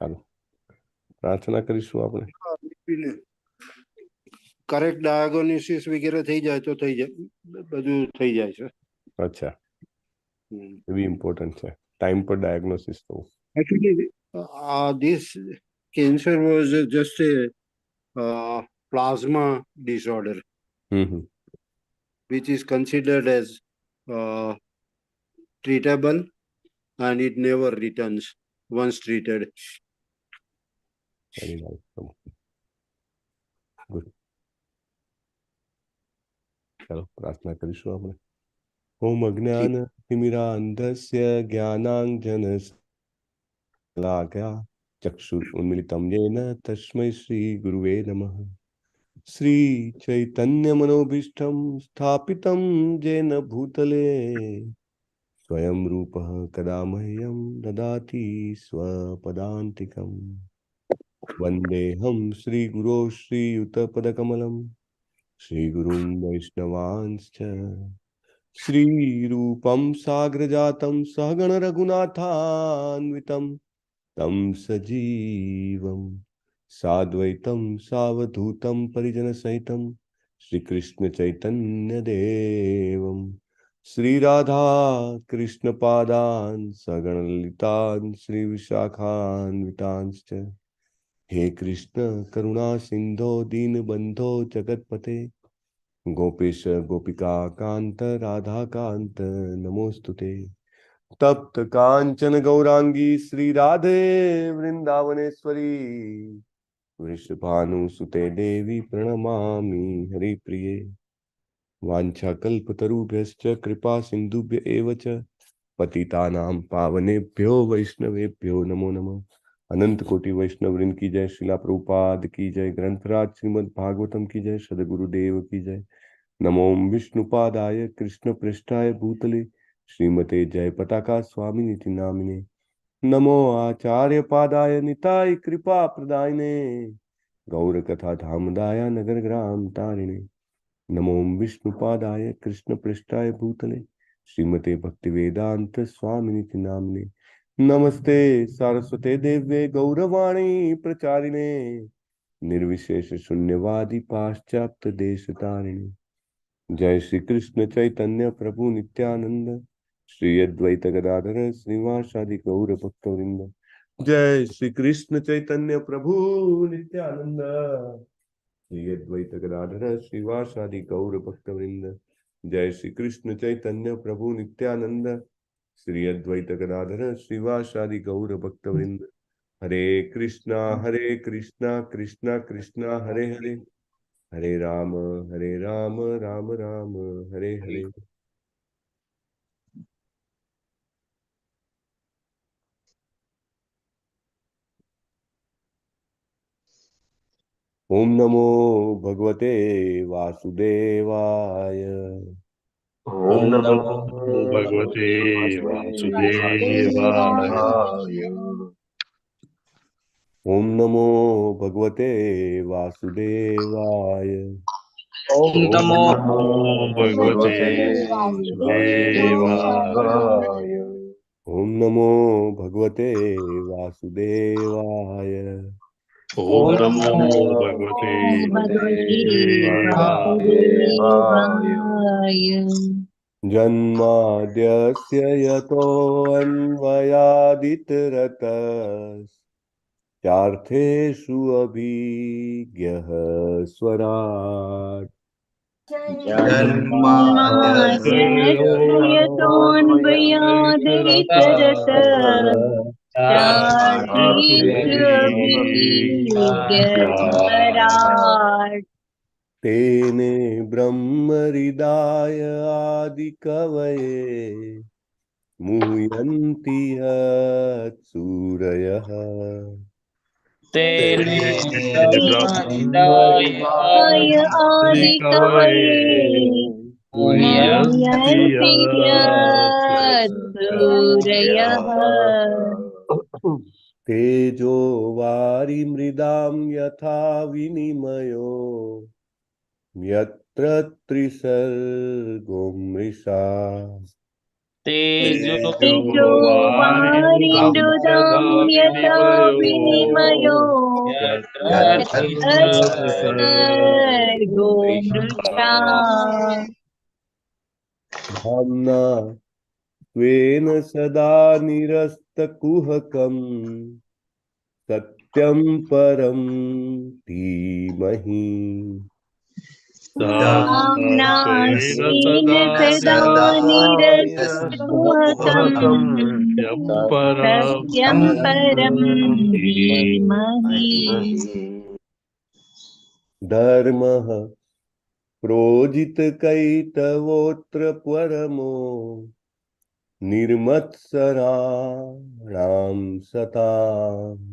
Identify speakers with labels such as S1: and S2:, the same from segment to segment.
S1: ચાલો પ્રાર્થના કરીશું આપણે.
S2: કરેક્ટ ડાયાગોનિસિસ વગેરે થઈ જાય તો થઈ જાય, બધું થઈ જાય છે.
S1: અચ્છા, એ બી ઇમ્પોર્ટન્ટ છે, ટાઈમ પર ડાયગ્નોસિસ થવું.
S2: Actually, this cancer was just a plasma disorder, which is considered as treatable, and it never returns once treated.
S1: Very nice. Good. ચાલો પ્રાર્થના કરીશું આપણે. ઓમ અજ્ઞાન तिमिरान्धस्य ज्ञानाञ्जन शलाकया चक्षुरुन्मिलितं येन तस्मै श्रीगुरुवे नमः. श्रीचैतन्यमनोभीष्टं स्थापितं येन भूतले स्वयं रूपः कदा मह्यं ददाति स्वपदान्तिकम्. वन्देऽहं श्रीगुरो श्रीयुतपदकमलं श्रीगुरुं वैष्णवांश्च श्रीरूपं साग्रजातं सहगण रघुनाथान्वितं तं सजीवं साद्वैतं सावधूतं परिजनसहितं श्रीकृष्ण चैतन्यदेवं श्रीराधा कृष्णपादान् सगणललितान् श्रीविशाखान्वितांश्च. हे कृष्ण करुणा सिंधो दीनबंधो जगतपते गोपेश गोपिका कांत राधा कांत नमोस्तुते. तप्त कांचन गौरांगी श्री राधे वृंदावनेश्वरी वृषभानुसुते देवी प्रणमामि हरिप्रिये. वाञ्छाकल्पतरुभ्यश्च कृपा सिन्धुभ्य एव च पतितानां पावनेभ्यो वैष्णवेभ्यो नमो नमः. अनंत कोटि वैष्णववृंद की जय. श्रीला प्रभुपाद की जय. ग्रंथराज श्रीमद् भागवतम की जय. सद्गुरुदेव की जय. नमो विष्णुपादाय कृष्ण पृष्ठाय भूतले श्रीमते जय पताका स्वामिनिति नामिने. नमो आचार्य पादाय निताय कृपा प्रदायिने गौर कथा धामदाय नगर ग्राम तारिणे. नमो विष्णुपादाय कृष्ण पृष्ठाय भूतले श्रीमते भक्तिवेदांत स्वामिनिति नामिने. नमस्ते सारस्वते देव्ये गौरवाणी प्रचारिणे निर्विशेष शून्यवादी पाश्चात्य देश तारिणे. जय श्री कृष्ण चैतन्य प्रभु नित्यानंद श्री अद्वैत गदाधर श्रीवासादि गौर भक्तवृंद. जय श्री कृष्ण चैतन्य प्रभु नित्यानंद श्री अद्वैत गदाधर श्रीवासादि गौर भक्तवृंद. जय श्री कृष्ण चैतन्य प्रभु नित्यानंद श्री अद्वैत गदाधर श्रीवासादि गौर भक्तवृंद. हरे कृष्णा कृष्णा कृष्णा हरे हरे हरे राम राम राम हरे हरे. ओम नमो भगवते वासुदेवाय.
S3: ओम नमो भगवते वासुदेवाय.
S1: ओम नमो भगवते वासुदेवाय.
S3: ओम नमो भगवते वासुदेवाय.
S1: ओम नमो भगवते वासुदेवाय.
S3: ओम नमो भगवते वासुदेवाय.
S1: जन्माद्यस्य यतोऽन्वयादितरतश्चार्थेषु अभिज्ञः स्वराट्.
S3: जन्माद्यस्य यतोऽन्वयादितरतश्चार्थेषु अभिज्ञः स्वराट्.
S1: तेने ब्रह्महृदाय आदिकवये मुह्यन्ति यत्सूरयः.
S3: तेने ब्रह्महृदाय आदिकवये मुह्यन्ति यत्सूरयः.
S1: तेजो वारिमृदां यथा विनिमयो यत्र त्रिसर्गो मृषा.
S3: तेजो वारिमृदां यथा विनिमयो यत्र सर्गो मृषा
S1: धाम्ना स्वेन सदा निरस्तकुहकम् सत्यं परं धीमहि
S3: धाम्ना स्वेन सदा निरस्तकुहकम् सत्यं परं धीमहि
S1: धर्मः प्रोजितकैतवोऽत्र परमो निर्मत्सराणां सताम्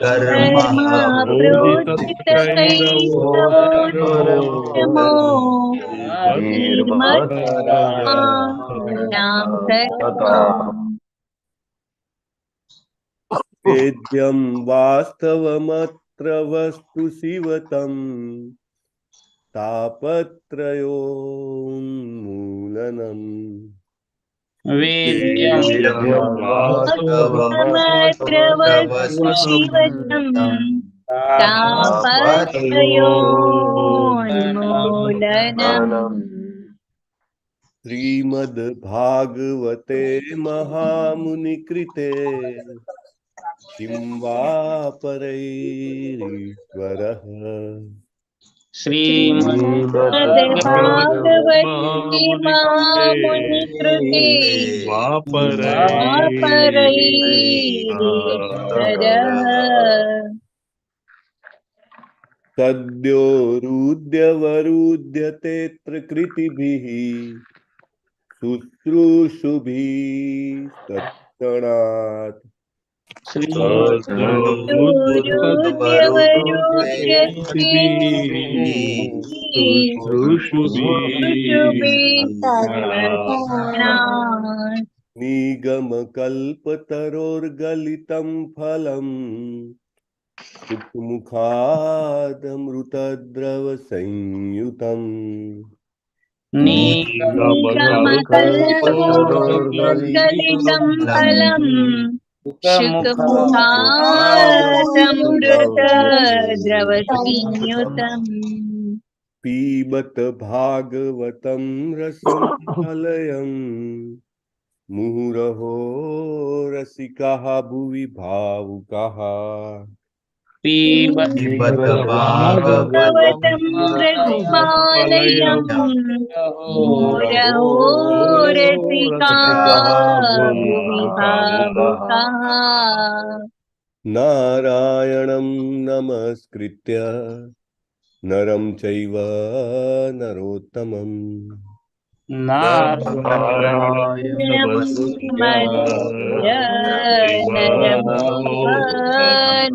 S3: धर्मः प्रोजितकैतवोत्तमो निर्मत्सराणां सताम्
S1: वेद्यं वास्तवमत्र वस्तु शिवतम् तापत्रयोन्मूलनम्
S3: वास्तवमत्र वस्तु शिवतम् तापत्रयोन्मूलनम्
S1: श्रीमद्भागवते महामुनिकृते किं वा परैरीश्वरः
S3: श्रीमद्भागवते महामुनिकृते वापरैरीश्वरः
S1: सद्यो रुद्यवरुध्यतेऽत्र कृतिभिः शुश्रूषुभिः तत्क्षणात् निगमकल्पतरोर्गलितं फलम् सुखमुखादमृतद्रवसंयुतम्
S3: निगमकल्पतरोर्गलितं फलम् शुकमुखादमृतद्रवसंयुतम्
S1: पीबत भागवतं रसं कलयम् मुहुरहो रसिकाः भुवि भावुकाः
S3: भागवतं रसमालयम् मुहुरहो रसिका भुवि भावुकाः
S1: नारायणं नमस्कृत्य नरं चैव नरोत्तमम्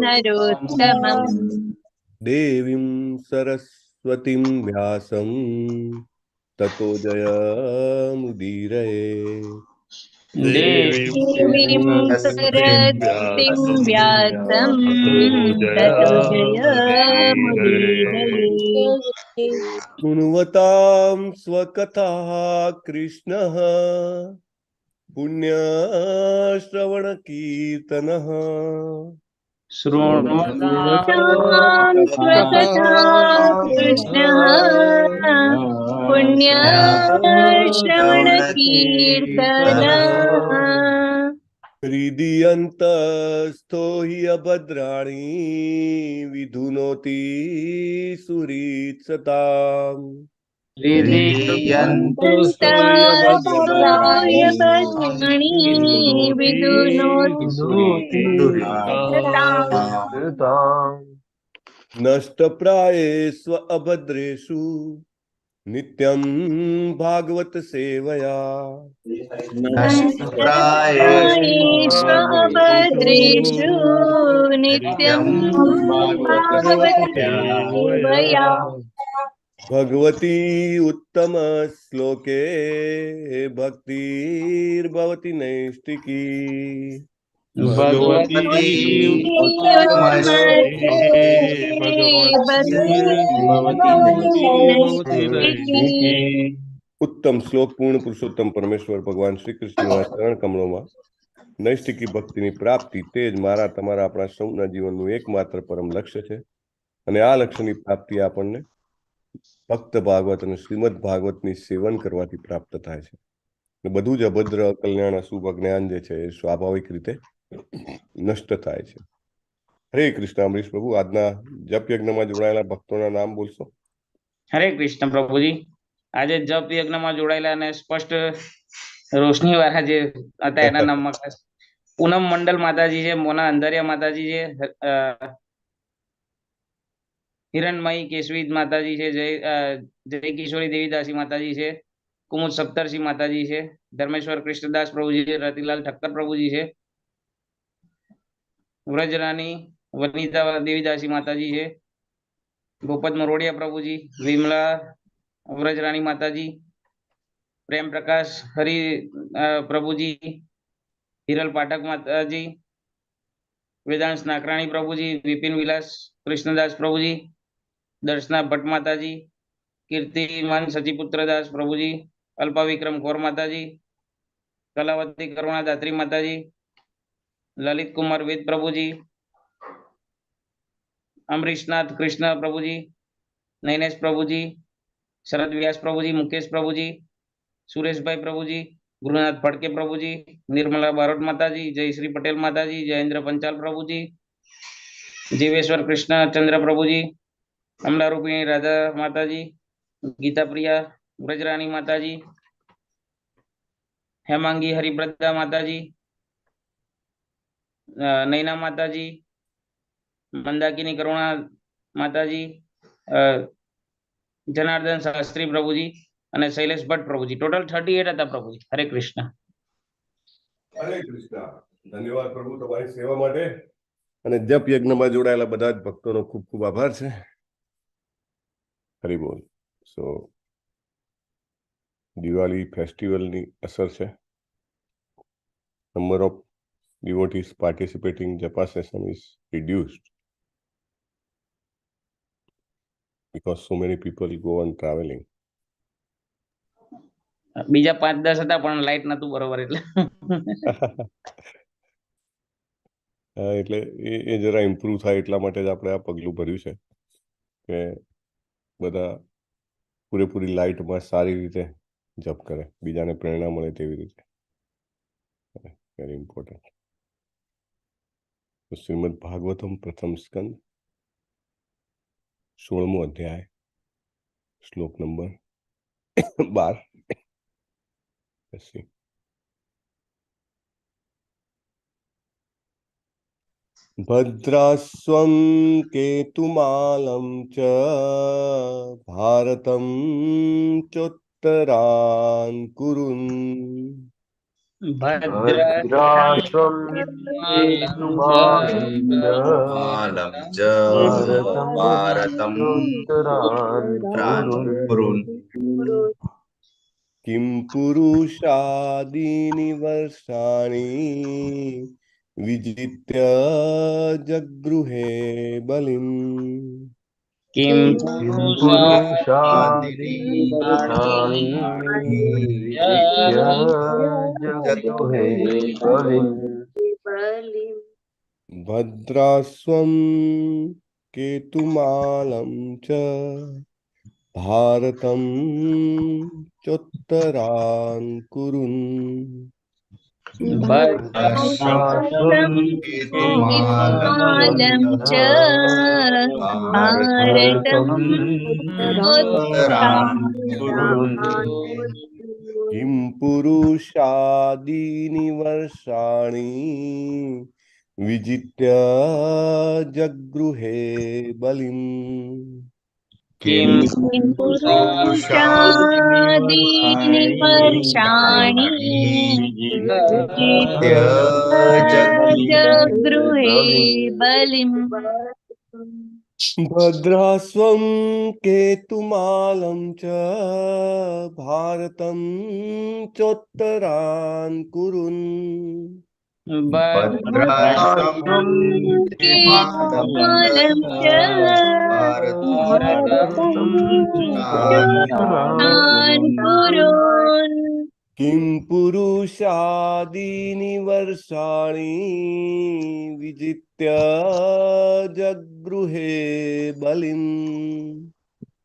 S3: नरोत्तमम्
S1: देवीं सरस्वतीं व्यासं ततो जयमुदीरये
S3: देवीं सरस्वतीं व्यासं ततो जयमुदीरये
S1: शृण्वतां स्वकथाः कृष्णः पुण्यश्रवणकीर्तनः
S3: शृण्वतां स्वकथा कृष्णः पुण्यश्रवणकीर्तनः
S1: हृदयन्तस्थो हि अभद्राणि विधुनोति सुहृत्सताम्
S3: हृदयन्तस्थाय भद्राणि विदुनोति
S1: नष्टप्रायेष्व अभद्रेषु नित्यं भागवत सेवया
S3: नष्टप्रायेष्वभद्रेषु नित्यं भागवतसेवया
S1: भगवती उत्तम श्लोके भक्तिर्भवति नैष्टिकी
S3: भगवती उत्तमश्लोके भक्तिर्भवति नैष्टिकी
S1: उत्तम श्लोक पूर्ण पुरुषोत्तम परमेश्वर भगवान श्री कृष्णના ચરણ કમળોમાં નૈષ્ઠિકી ભક્તિની પ્રાપ્તિ તે જ મારા તમારા આપણા સૌના જીવનનું એકમાત્ર પરમ લક્ષ્ય છે અને આ લક્ષ્યની પ્રાપ્તિ આપણને ભક્ત ભાગવત અને શ્રીમદ ભાગવતની સેવન કરવાથી પ્રાપ્ત થાય છે. બધું જ અભદ્ર કલ્યાણ અશુભ જ્ઞાન જે છે એ સ્વાભાવિક રીતે નષ્ટ થાય છે. હરે કૃષ્ણ. અમરીશ પ્રભુ, આજના જપ યજ્ઞમાં જોડાયેલા ભક્તોના નામ બોલશો?
S4: હરે કૃષ્ણ પ્રભુજી. આજે જપ યજ્ઞમાં જોડાયેલા અને સ્પષ્ટ રોશની વાળા જે હતા એના નામમાં પૂનમ મંડલ માતાજી છે, મોના અંધારિયા માતાજી છે, હિરણમયી કેશવી માતાજી છે, જય કિશોરી દેવીદાસી માતાજી છે, કુમુદ સપ્તર્ષિ માતાજી છે, ધર્મેશ્વર કૃષ્ણદાસ પ્રભુજી છે, રતિલાલ ઠક્કર પ્રભુજી છે, વ્રજરાની વનિતા દેવીદાસી માતાજી છે, ગોપત મરોડિયા પ્રભુજી, વિમલા વ્રજરાની માતાજી, પ્રેમ પ્રકાશ હરિ પ્રભુજી, હિરલ પાઠક માતાજી, વેદાંશ નાકરાણી પ્રભુજી, વિપિન વિલાસ કૃષ્ણદાસ પ્રભુજી, દર્શના ભટ્ટ માતાજી, કીર્તિમાન સચીપુત્રદાસ પ્રભુજી, અલ્પા વિક્રમ કૌર માતાજી, કલાવતી કરુણા દાત્રી માતાજી, લલિત કુમાર વેદ પ્રભુજી, અમરીશનાથ કૃષ્ણ પ્રભુજી, નૈનેશ પ્રભુજી, શરદ વ્યાસ પ્રભુજી, મુકેશ પ્રભુજી, સુરેશભાઈ પ્રભુજી, ગુરુનાથ ફડકે પ્રભુજી, નિર્મલા બારોટ માતાજી, જયશ્રી પટેલ માતાજી, જયેન્દ્ર પંચાલ પ્રભુજી, જીવેશ્વર કૃષ્ણ ચંદ્ર પ્રભુજી, અમલારૂપિણી રાધા માતાજી, ગીતા પ્રિયા વ્રજરાની માતાજી, હેમાંગી હરિપ્રદા માતાજી, નૈના માતાજી, મંદાકિની કરુણા માતાજી, જનાર્દન શાસ્ત્રી પ્રભુજી અને શૈલેષ ભટ્ટ પ્રભુજી. ટોટલ 38 હતા પ્રભુજી. હરે કૃષ્ણ.
S1: હરે કૃષ્ણ. ધન્યવાદ પ્રભુ તમારી સેવા માટે અને જપ યજ્ઞમાં જોડાયેલા બધા જ ભક્તોનો ખૂબ ખૂબ આભાર છે. હરિ બોલ. સો દિવાળી ફેસ્ટિવલની અસર છે. Number of devotees participating japa session is reduced because so many people go on traveling.
S4: બીજા 5-10 હતા પણ લાઈટ નતું બરોબર એટલે
S1: એટલે એ જરા ઇમ્પ્રુવ થાય એટલા માટે જ આપણે આ પગલું ભર્યું છે કે બધા પૂરેપૂરી લાઇટમાં સારી રીતે જપ કરે, બીજાને પ્રેરણા મળે તેવી રીતે. Very important. શ્રીમદ ભાગવતમ પ્રથમ સ્કંદ 16મો અધ્યાય શ્લોક નંબર 12. ભદ્રાસ્વં કેતુમાલં ચ ભારતં ચોત્તરાન કુરુન.
S5: ભદ્રાશ્વમ કેતુમાલં ચ ભારતં ચોત્તરાન કુરુન.
S1: કિમ પુરુષાદીનિ વર્ષાણિ વિજિત્ય જગૃહે બલિમ.
S4: કિમ
S5: પુરુષાદીનિ વર્ષાણિ વિજિત્ય જગૃહે બલિમ.
S1: ભદ્રાસ્વં કેતુમાલં ચ ભારતં ચોત્તરાન કુરુન.
S5: ભદ્રાશ્વમ
S3: કેતુમાલં ચ ભારતં ઉત્તરાન કુરુન.
S1: કિમ પુરુષાદીનિ વર્ષાણિ વિજિત્ય જગૃહે બલિમ.
S4: કિમ
S3: પુરુષાદીનિ વર્ષાણિ વિજિત્ય જગૃહે બલિમ.
S1: ભદ્રાસ્વં કેતુમાલં ચ ભારતં ચોત્તરાન કુરુન.
S4: भद्राश्वं
S3: केतुमालं च भारतं चोत्तरान् कुरुन्
S1: किं पुरुषादीनि वर्षाणि विजित्य जगृहे बलिम्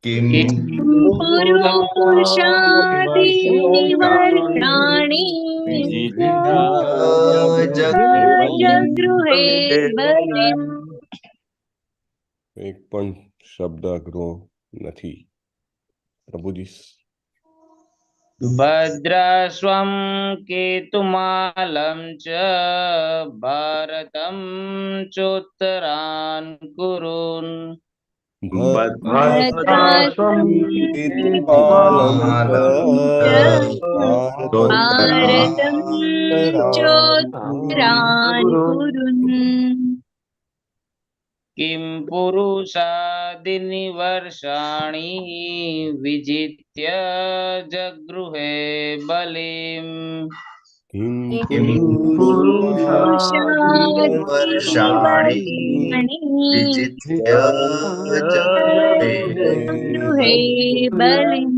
S5: किं
S3: पुरुषादीनि वर्षाणि जगृहे बलिम्
S1: एक पण શબ્દ અઘરો નથી. પ્રભુજી
S4: भद्राश्वं केतुमालं च भारतं चोत्तरान् कुरुन्
S3: भद्राश्वं
S1: केतुमालं च
S3: भारतं
S1: भारतं
S3: चोत्तरान् कुरुन्
S4: किं पुरुषादीनि वर्षाणि विजित्य जगृहे बलिम्
S1: किं
S3: पुरुषादीनि
S5: वर्षाणि विजित्य
S3: जगृहे बलिम्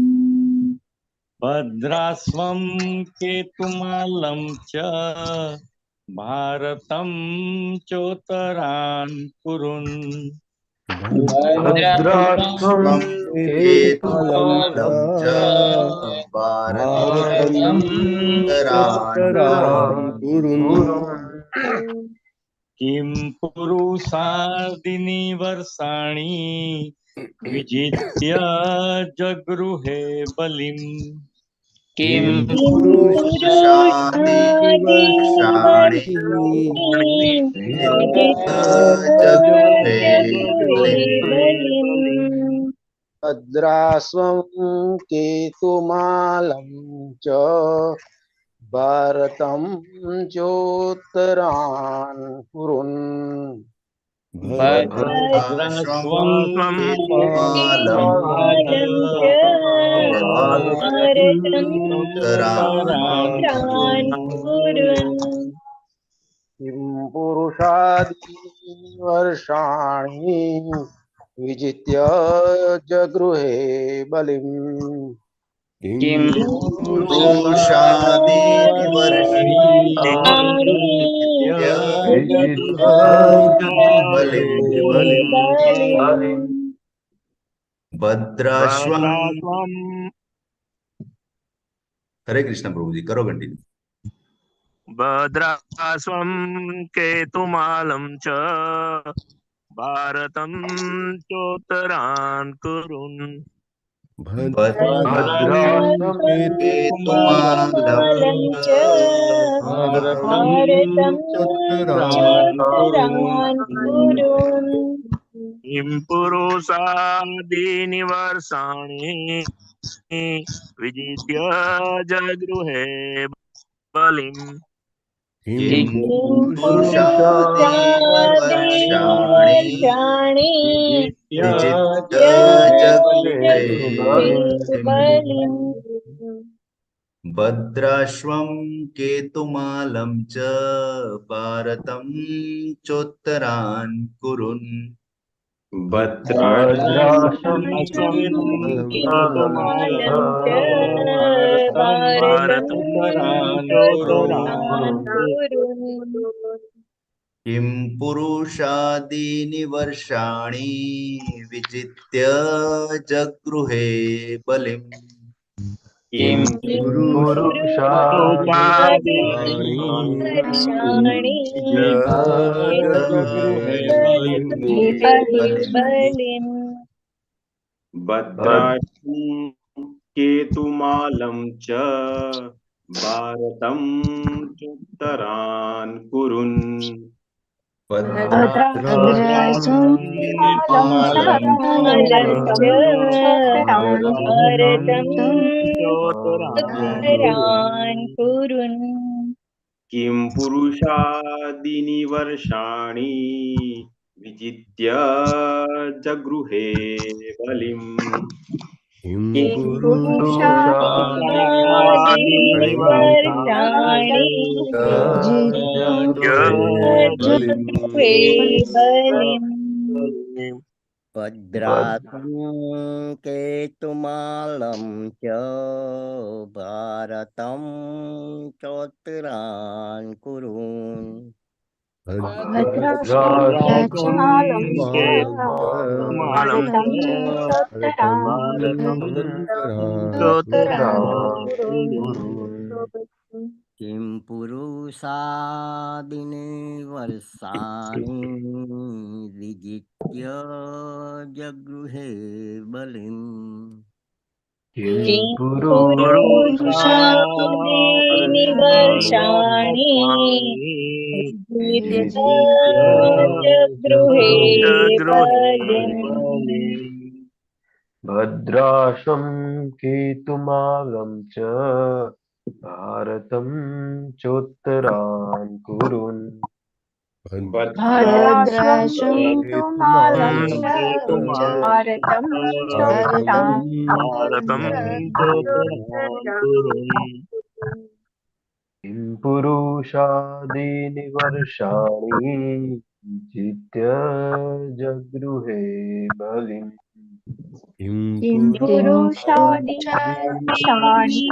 S6: भद्राश्वं केतुमालं च भारतं चोत्तरान् कुरुन्
S5: भद्राश्वं केतुमालं च भारतं
S1: चोत्तरान् कुरुन्
S6: किं पुरुषादीनि वर्षाणि विजित्य जगृहे बलिम्
S4: किं
S5: पुरुषादीनि वर्षाणि विजित्य जगृहे बलिम्
S2: भद्राश्वं केतुमालं च भारतं चोत्तरान् कुरुन्
S5: भद्राश्वं केतुमालं
S3: भारतं च भारतं चोत्तरान् कुरुन्
S2: किं पुरुषादीनि वर्षाणि विजित्य जगृहे बलिम्
S4: किं
S5: पुरुषादीनि वर्षाणि विजित्य बलिम् भद्राश्वं हरे कृष्ण प्रभु जी करो कंटिन्यू
S7: भद्राश्वं केतुमालं च भारतं चोत्तरान् कुरुन्
S5: भद्राश्वं केतुमालं च भारतं
S3: चोत्तरान् कुरुन्
S7: किं पुरुषादीनि वर्षाणि विजित्य जगृहे बलिम्
S5: किं
S3: पुरुषादीनि
S5: वर्षाणि विजित्य जगृहे
S3: बलिम्
S5: भद्राश्वं केतुमालं च भारतं चोत्तरान् कुरुन्
S7: भद्राश्वं केतुमालं च भारतं चोत्तरान् कुरुन्
S5: किं पुरुषादीनि वर्षाणि विजित्य जगृहे बलिम्
S4: किं
S3: पुरुषादीनि वर्षाणि बलिम्
S8: भद्राश्वं केतुमालं च भारतं चोत्तरान् कुरुन्
S3: भद्राश्वं केतुमालं च भारतं चोत्तरान् कुरुन्
S8: किं पुरुषादीनि वर्षाणि विजित्य जगृहे बलिम्
S1: किं
S3: पुरुषादीनि वर्षाणि जगृहे बलिम्
S9: भद्रासं केतुमालं च भारतं चोत्तरान् कुरुन्
S3: भद्राशं भारतं चोत्तरान्
S9: किं पुरुषादिनि वर्षाणि विजित्य जगृहे बलिम्
S3: किं पुरुषादीनि वर्षाणि विजित्य जगृहे बलिम्
S10: भद्राशं केतुमालं च भारतं चोत्तरान् कुरुन्
S3: भद्राशं केतुमालं च भारतं चोत्तरान्
S10: किं पुरुषादीनि वर्षाणि विजित्य जगृहे बलिम्
S3: किं पुरुषादीनि वर्षाणि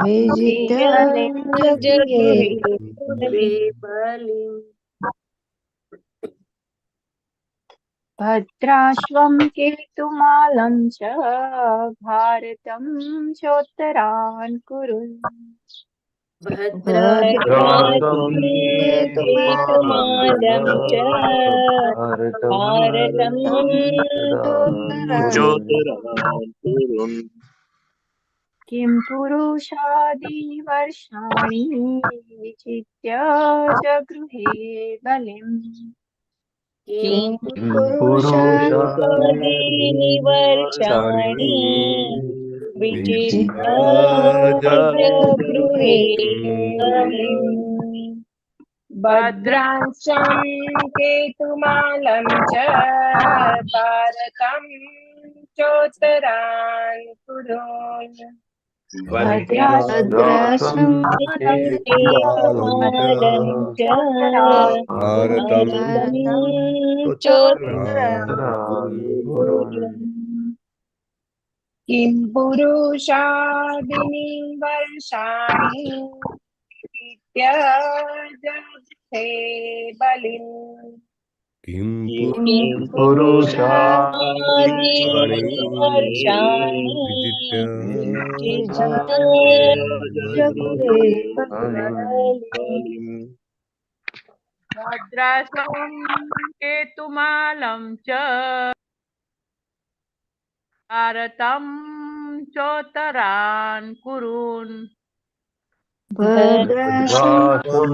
S3: विजित्य जगृहे बलिम् भद्राश्वं केतुमालं च भारतं चोत्तरान् कुरुन्
S10: भद्रासं
S3: केतुमालं च भारतं
S7: चोत्तरान्
S3: किं पुरुषादीनि वर्षाणि विजित्य जगृहे बलिम् किं पुरुषादीनि वर्षाणि विजित्य जगृहे बलिम्
S11: भद्रांशं केतुमालं च भारतं चोत्तरान् कुरुन्
S3: भद्रासं केतुमालं च
S1: भारतं
S3: चोत्तरान् कुरुन्
S11: किं पुरुषादीनि वर्षाणि विजित्य बलिम्
S1: किं
S3: पुरुषादीनि वर्षाणि
S1: विजित्य
S3: विजित्य जगृहे बलिम्
S11: भद्रासं केतुमालं च भारतं चोत्तरान् कुरुन्
S3: भद्रासं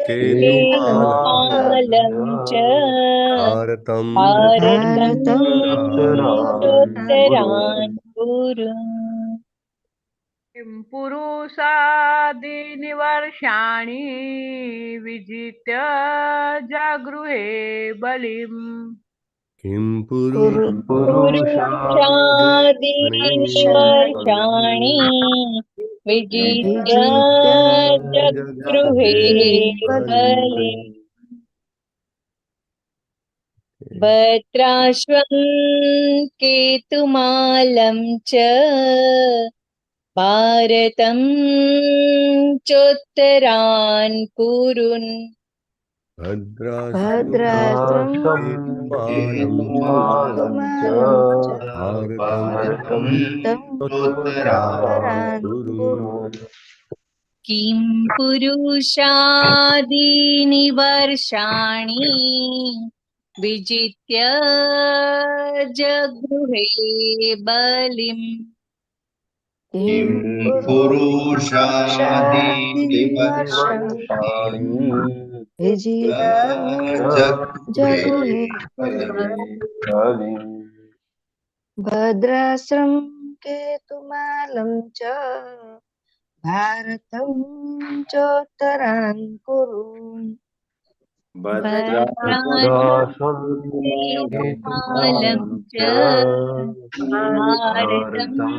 S3: केतुमालं च
S1: भारतं
S3: चोत्तरान् कुरुन्
S11: किं पुरुषादीनि वर्षाणि विजित्य जगृहे बलिम्
S1: किं
S3: पुरुषादीनि वर्षाणि विजित्य जगृहे बलिम् भद्राश्वं केतुमालं च भारतं चोत्तरान् कुरुन् भद्राश्वं
S10: केतुमालं च भारतं चोत्तरान् कुरुन्
S3: किं पुरुषादीनि वर्षाणि विजित्य जगृहे बलिम्
S5: किं पुरुषादीनि वर्षाणि जगृहे बलिम्
S3: भद्राश्रम केतुमालं च भारतं चोत्तरान् कुरुन्
S10: भद्रासुं
S3: केतुमालं
S10: केतुमालं
S3: च
S10: च
S3: भारतं
S10: भारतं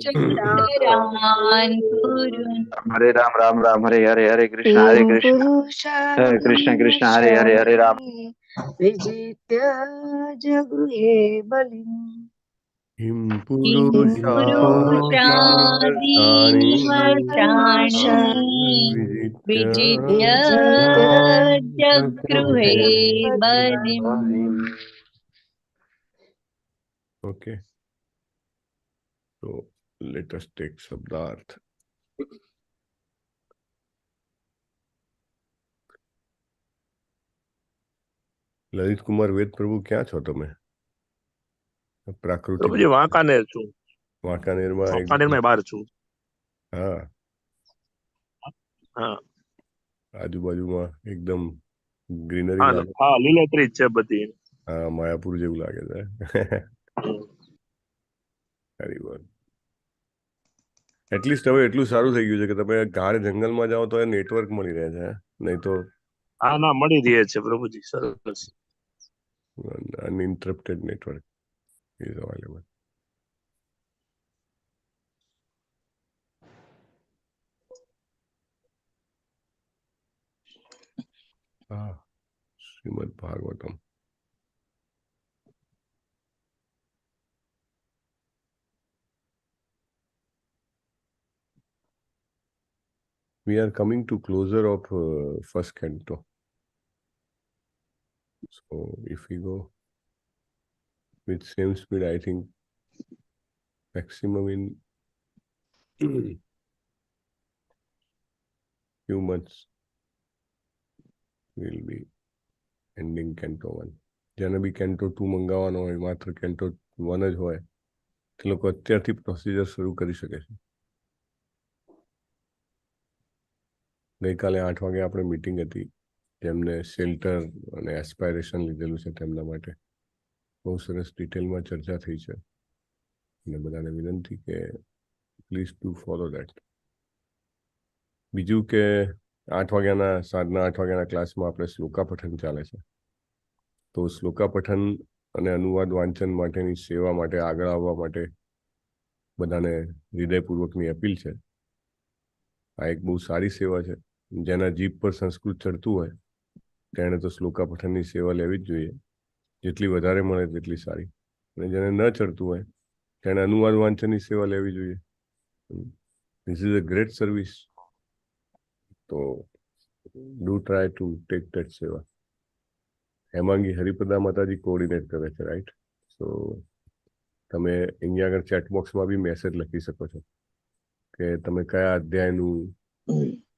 S3: चोत्तरान् कुरुन्
S12: हरे राम राम हरे हरे हरे
S5: किं
S12: कृष्ण हरे कृष्ण कृष्ण हरे हरे हरे राम
S5: पुरुषादीनि विजित्य जगृहे बलिम्
S1: किं
S3: किं
S1: पुरुषादीनि
S3: पुरुषादीनि वर्षाणि
S1: विजित्य
S3: विजित्य
S5: विजित्य
S3: जगृहे बलिम्
S5: बलिम्
S1: Okay, so let us take शब्दार्थ. લલિત કુમાર વેદ પ્રભુ ક્યાં છો તમે? પ્રાકૃતિક
S7: પ્રભુજી વાંકાનેર છું.
S1: વાંકાનેરમાં
S7: વાંકાનેરમાં બહાર છું.
S1: હા,
S7: હા
S1: આજુબાજુમાં એકદમ ગ્રીનરી
S7: હા
S1: લાગે.
S7: હા લીલોતરી જ છે બધી.
S1: હા, માયાપુર જેવું લાગે છે. Very good. એટલીસ્ટ હવે એટલું સારું થઈ ગયું છે કે તમે ગાઢ જંગલમાં જાઓ તો નેટવર્ક મળી રહે છે, નહીં તો
S7: હા ના મળી રહે છે પ્રભુજી, સરસ.
S1: uninterrupted network is available. Shrimad Bhagavatam. We are coming to closer of first canto. So if we go with same speed, I think maximum in few months we'll be ending canto 1. જેને બી canto 2 મંગાવવાનો હોય, માત્ર canto 1 જ હોય, તે લોકો અત્યારથી procedure શરૂ કરી શકે છે. ગઈકાલે 8 વાગે આપણે મીટિંગ હતી, જેમને શેલ્ટર અને એસ્પાયરેશન લીધેલું છે તેમના માટે બહુ સરસ ડિટેલમાં ચર્ચા થઈ છે, અને બધાને વિનંતી કે પ્લીઝ ડુ ફોલો દેટ. બીજું કે 8 વાગ્યાના સાંજના 8 વાગ્યાના ક્લાસમાં આપણે શ્લોકા પઠન ચાલે છે, તો શ્લોકા પઠન અને અનુવાદ વાંચન માટેની સેવા માટે આગળ આવવા માટે બધાને હૃદયપૂર્વકની અપીલ છે. આ એક બહુ સારી સેવા છે. જેના જીભ પર સંસ્કૃત ચડતું હોય તેણે તો શ્લોકા પઠનની સેવા લેવી જ જોઈએ. જેટલી વધારે મળે તેટલી સારી. અને જેને ન ચડતું હોય તેણે અનુવાદ વાંચનની સેવા લેવી જોઈએ. This is a great service. તો do try to take that સેવા. હેમાંગી હરિપદા માતાજી કોઓર્ડિનેટ કરે છે, રાઈટ? સો તમે અહીંયા આગળ ચેટ બોક્સમાં બી મેસેજ લખી શકો છો કે તમે કયા અધ્યાયનું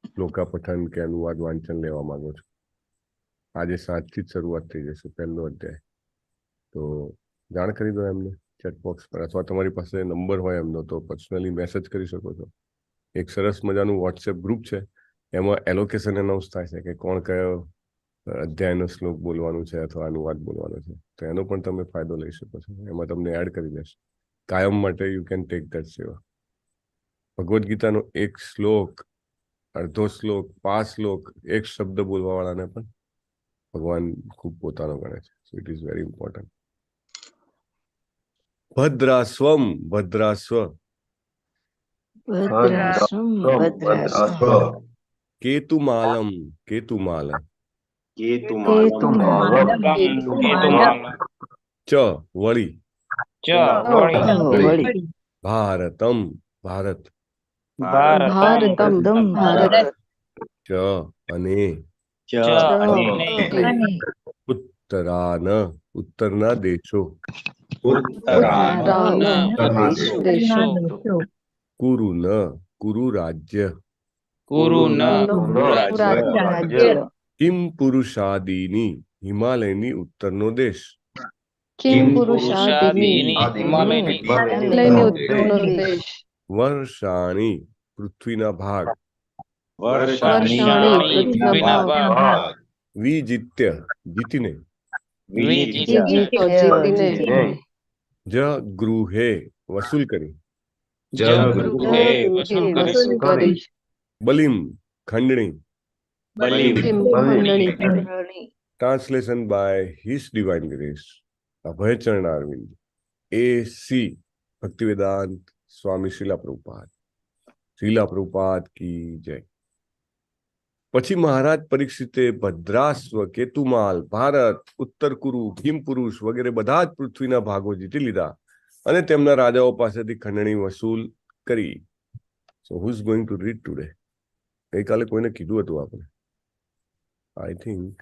S1: શ્લોકા પઠન કે અનુવાદ વાંચન લેવા માંગો છો. આજે 7થી જ શરૂઆત થઈ જશે પહેલો અધ્યાય. તો જાણ કરી દો એમને ચેટ બોક્સ પર, અથવા તમારી પાસે નંબર હોય એમનો તો પર્સનલી મેસેજ કરી શકો છો. એક સરસ મજાનું વોટ્સએપ ગ્રુપ છે, એમાં એલોકેશન એનાઉન્સ થાય છે કે કોણ કયો અધ્યાયનો શ્લોક બોલવાનું છે અથવા અનુવાદ બોલવાનો છે, તો એનો પણ તમે ફાયદો લઈ શકો છો. એમાં તમને એડ કરી દેશે. કાયમ માટે યુ કેન ટેક ધેટ સેવા. ભગવદ્ ગીતાનો એક શ્લોક, અડધો શ્લોક, 5 શ્લોક, એક શબ્દ બોલવાવાળાને પણ ભગવાન ખૂબ પોતાનો ગણે છે. So it is very important. ભદ્રાસ્વમ, ભદ્રાસ્વ.
S5: ભદ્રાસું ભદ્રાસું
S1: કેતુમાલમ, કેતુમાલ.
S8: કેતુમાલમ
S5: કેતુમાલમ
S1: ચ વળી.
S5: વળી
S1: ભારતમ, ભારત.
S5: ભારતમ ભારત
S1: ચ અને
S5: અને
S1: ઉત્તરાન, ઉત્તરના દેશો.
S5: ઉત્તરાન દેશો
S1: કુરુ ન, કુરુ રાજ્ય.
S5: રાજ્ય
S1: કિમ પુરુષાદીની, હિમાલયની ઉત્તરનો દેશ.
S5: કિમ પુરુષાદિની હિમાલયની ઉત્તરનો દેશ
S1: વર્ષાણી, પૃથ્વીના ભાગ.
S5: વર્ષાણી પૃથ્વીના ભાગ
S1: વિજિત્ય, જીતીને.
S5: જીતીને
S1: જ ગૃહે, વસૂલ કરી.
S5: વસૂલ કરી
S1: બલિમ, ખંડણી.
S8: બલિમ.
S5: ખંડણી.
S1: Translation by His Divine Grace, Abhay Charan Arvind, A.C. Bhaktivedant Swami Srila Prabhupada की जय. પછી મહારાજ પરીક્ષિતે ભદ્રાશ્વ, કેતુમાલ, ભારત, ઉત્તર કુરુ, હિમપુરુષ વગેરે બધા જ પૃથ્વીના ભાગો જીતી લીધા અને તેમના રાજાઓ પાસેથી ખંડણી વસૂલ કરી. So who is going to read today? ગઈકાલે કોઈને કીધું હતું આપણે, આઈ થિંક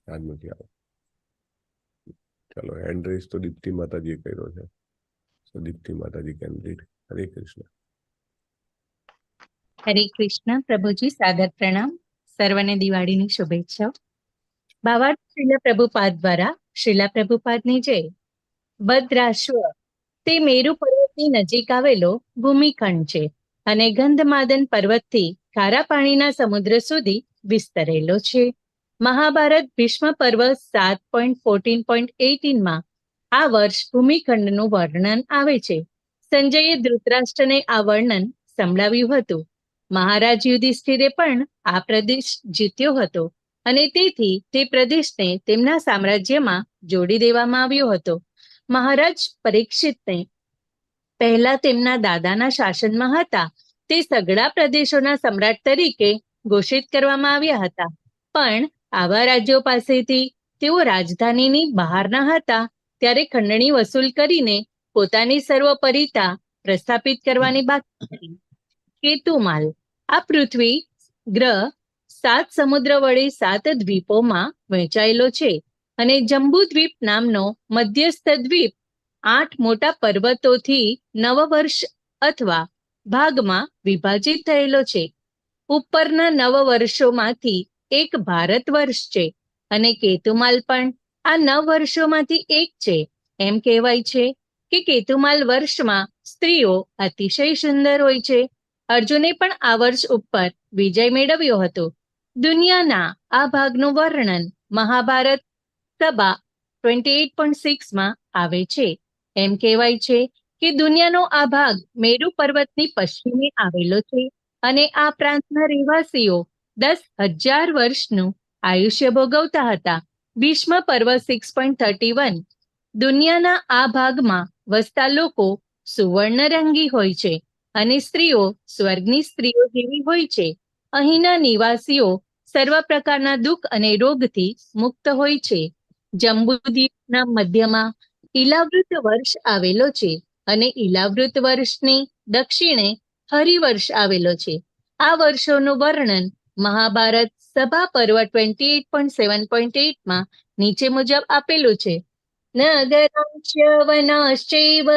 S1: યાદ નથી આવે. ચાલો, હેન્ડ રેસ તો દીપ્તિ માતાજીએ કર્યો છે. સો દીપ્તિ માતાજી કેન રીડ. હરે કૃષ્ણ.
S3: હરે કૃષ્ણ. પ્રભુજી સાદર પ્રણામ. સર્વને દિવાળીની શુભેચ્છાઓ. ભાવાર્થ શ્રીલા પ્રભુપાદ દ્વારા. શ્રીલા પ્રભુપાદની જય. ભદ્રાશ્વ તે મેરુ પર્વતની નજીક આવેલો ભૂમિખંડ છે અને ગંધમાદન પર્વતથી ખારા પાણીના સમુદ્ર સુધી વિસ્તરેલો છે. મહાભારત ભીષ્મ પર્વ 7.14.18 માં આ વર્ષ ભૂમિખંડનું વર્ણન આવે છે. સંજયે ધૃતરાષ્ટ્રને આ વર્ણન સંભળાવ્યું હતું. મહારાજ યુધિષ્ઠિરે પણ આ પ્રદેશ જીત્યો હતો અને તેથી તે પ્રદેશને તેમના સામ્રાજ્યમાં જોડી દેવામાં આવ્યો હતો. મહારાજ પરીક્ષિતને પહેલા તેમના દાદાના શાસનમાં હતા તે સઘળા પ્રદેશોના સમ્રાટ તરીકે ઘોષિત કરવામાં આવ્યા હતા. પણ આવા રાજ્યો પાસેથી તેઓ રાજધાનીની બહારના હતા ત્યારે ખંડણી વસૂલ કરીને પોતાની સર્વોપરિતા પ્રસ્થાપિત કરવાની બાકી હતી. કેતુમાલ આ પૃથ્વી ગ્રહ 7 સમુદ્ર વડે 7 દ્વીપોમાં વહેંચાયેલો છે અને જંબુદ્વીપ નામનો મધ્યસ્થ દ્વીપ 8 મોટા પર્વતોથી નવવર્ષ અથવા ભાગમાં વિભાજિત થયેલો છે. ઉપરના નવવર્ષોમાંથી એક ભારત વર્ષ છે અને કેતુમાલ પણ આ 9 વર્ષોમાંથી એક છે. એમ કહેવાય છે કે કેતુમાલ વર્ષમાં સ્ત્રીઓ અતિશય સુંદર હોય છે. અર્જુને પણ આ વર્ષ ઉપર વિજય મેળવ્યો હતો. દુનિયાના આ ભાગનું વર્ણન મહાભારત સભા 28.6 માં આવે છે. એમ કહેવાય છે કે દુનિયાનો આ ભાગ મેરુ પર્વતની પશ્ચિમે આવેલો છે અને આ પ્રાંતના રહેવાસીઓ 10,000 વર્ષનું આયુષ્ય ભોગવતા હતા. ભીષ્મ પર્વ 6.31 દુનિયાના આ ભાગમાં વસતા લોકો સુવર્ણરંગી હોય છે અને સ્ત્રીઓ સ્વર્ગની સ્ત્રીઓ જેવી હોય છે. અહીંના નિવાસીઓ સર્વ પ્રકારના દુઃખ અને રોગથી મુક્ત હોય છે. જંબુદ્વીપના મધ્યમાં ઇલાવૃત વર્ષ આવેલો છે અને ઇલાવૃત વર્ષની દક્ષિણે હરિવર્ષ આવેલો છે. આ વર્ષોનું વર્ણન મહાભારત સભા પર્વ 28.7.8 માં નીચે મુજબ આપેલું છે. નગરાંશ્ચ વનાશ્ચૈવ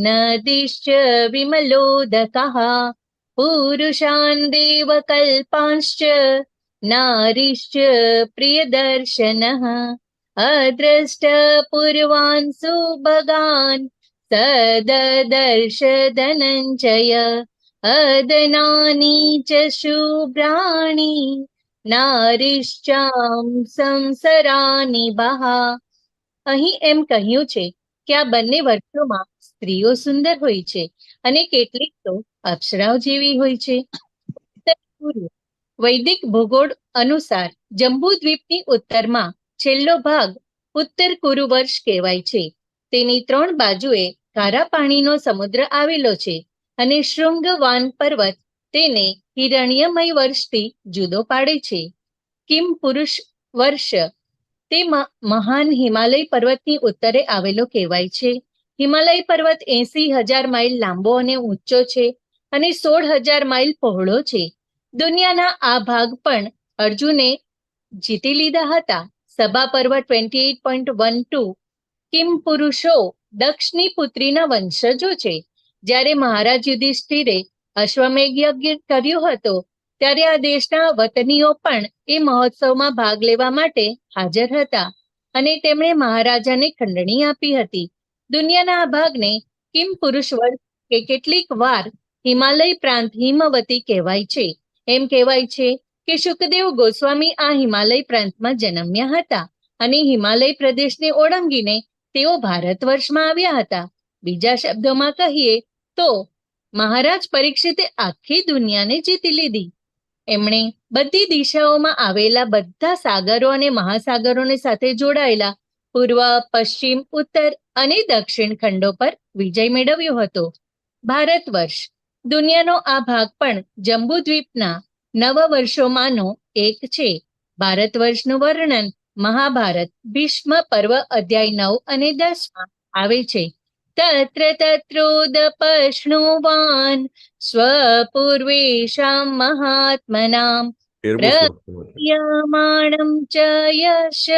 S3: નદીશ્ચ વિમલોદકાઃ પુરુષાન દેવકલ્પાંશ્ચ નારીશ્ચ પ્રિયદર્શનઃ અદ્રષ્ટ પૂર્વાન સુભગાન સદદર્શ ધનંજય અદનાની ચ શુભ્રાણી નારીશ્ચામ સંસરાની બહા. અહીં એમ કહ્યું છે કે આ બંને વર્ષોમાં સ્ત્રીઓ સુંદર હોય છે અને કેટલીક તો અપ્સરાઓ જેવી હોય છે. વૈદિક ભૂગોળ અનુસાર જંબુદ્વીપની ઉત્તરમાં છેલ્લો ભાગ ઉત્તર કુરુ વર્ષ કહેવાય છે. તેની 3 બાજુએ ખારા પાણીનો સમુદ્ર આવેલો છે અને શૃંગવાન પર્વત તેને હિરણ્યમય વર્ષથી જુદો પાડે છે. કિમ પુરુષ વર્ષ તે મહાન હિમાલય પર્વતની ઉત્તરે આવેલો કહેવાય છે. હિમાલય પર્વત 80,000 માઇલ લાંબો અને ઊંચો છે અને 16,000 માઇલ પહોળો છે. દુનિયાના આ ભાગ પણ અર્જુને જીતી લીધા હતા. સભા પર્વ 28.12 કિમ પુરુષો દક્ષની પુત્રીના વંશજો છે. જ્યારે મહારાજ યુધિષ્ઠિરે અશ્વમેઘ યજ્ઞ કર્યો હતો ત્યારે આ દેશના વતનીઓ પણ એ મહોત્સવમાં ભાગ લેવા માટે હાજર હતા અને તેમણે મહારાજાને ખંડણી આપી હતી. દુનિયાના આ ભાગને કિમ પુરુષ વર્ષ કે કેટલીક વાર હિમાલય પ્રાંત હિમવતી કહેવાય છે. એમ કહેવાય છે કે શુકદેવ ગોસ્વામી આ હિમાલય પ્રાંતમાં જન્મ્યા હતા અને હિમાલય પ્રદેશને ઓળંગીને તેઓ ભારત વર્ષમાં આવ્યા હતા. બીજા શબ્દોમાં કહીએ તો મહારાજ પરીક્ષિતે આખી દુનિયાને જીતી લીધી. એમણે બધી દિશાઓમાં આવેલા બધા સાગરો અને મહાસાગરોને સાથે જોડાયેલા પૂર્વ, પશ્ચિમ, ઉત્તર અને દક્ષિણ ખંડો પર વિજય મેળવ્યો હતો. ભારત વર્ષ દુનિયાનો આ ભાગ પણ જંબુદ્વીપના નવ વર્ષોમાંનો એક છે. ભારત વર્ષનું વર્ણન મહાભારત ભીષ્મ પર્વ અધ્યાય 9 અને 10 માં આવે છે. તત્ર તત્રોદપશ્નુવાન સ્વપૂર્વેષામ મહાત્મનામ પ્રયમાણમ ચ યશ.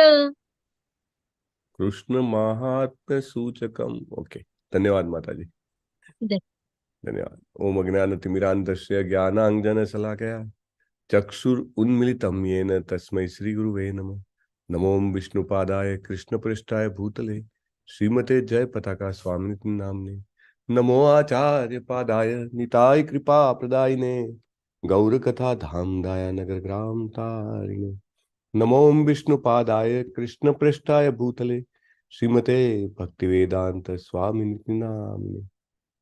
S1: કૃષ્ણ મહાત્મ્ય સૂચકમ. ઓકે, ધન્યવાદ માતાજી, ધન્યવાદ. ઓમ અજ્ઞાનતિમિરાન્ધસ્ય જ્ઞાનાંજન શલાકયા ચક્ષુર ઉન્મિલિતમ યેન તસ્મૈ શ્રી ગુરુવે નમઃ. નમો વિષ્ણુપાદાય કૃષ્ણપૃષ્ઠાય ભૂતલે શ્રીમતે જય પતાકા સ્વામિનિતિ નામને. નમો આચાર્ય પાદાય નિતાય કૃપા પ્રદાયિને ગૌરકથા ધામદાય નગર ગ્રામ તારિણે. નમો વિષ્ણુપાદાય કૃષ્ણપૃષ્ઠાય ભૂતલે શ્રીમતે ભક્તિવેદાંત સ્વામિનિતિ નામને.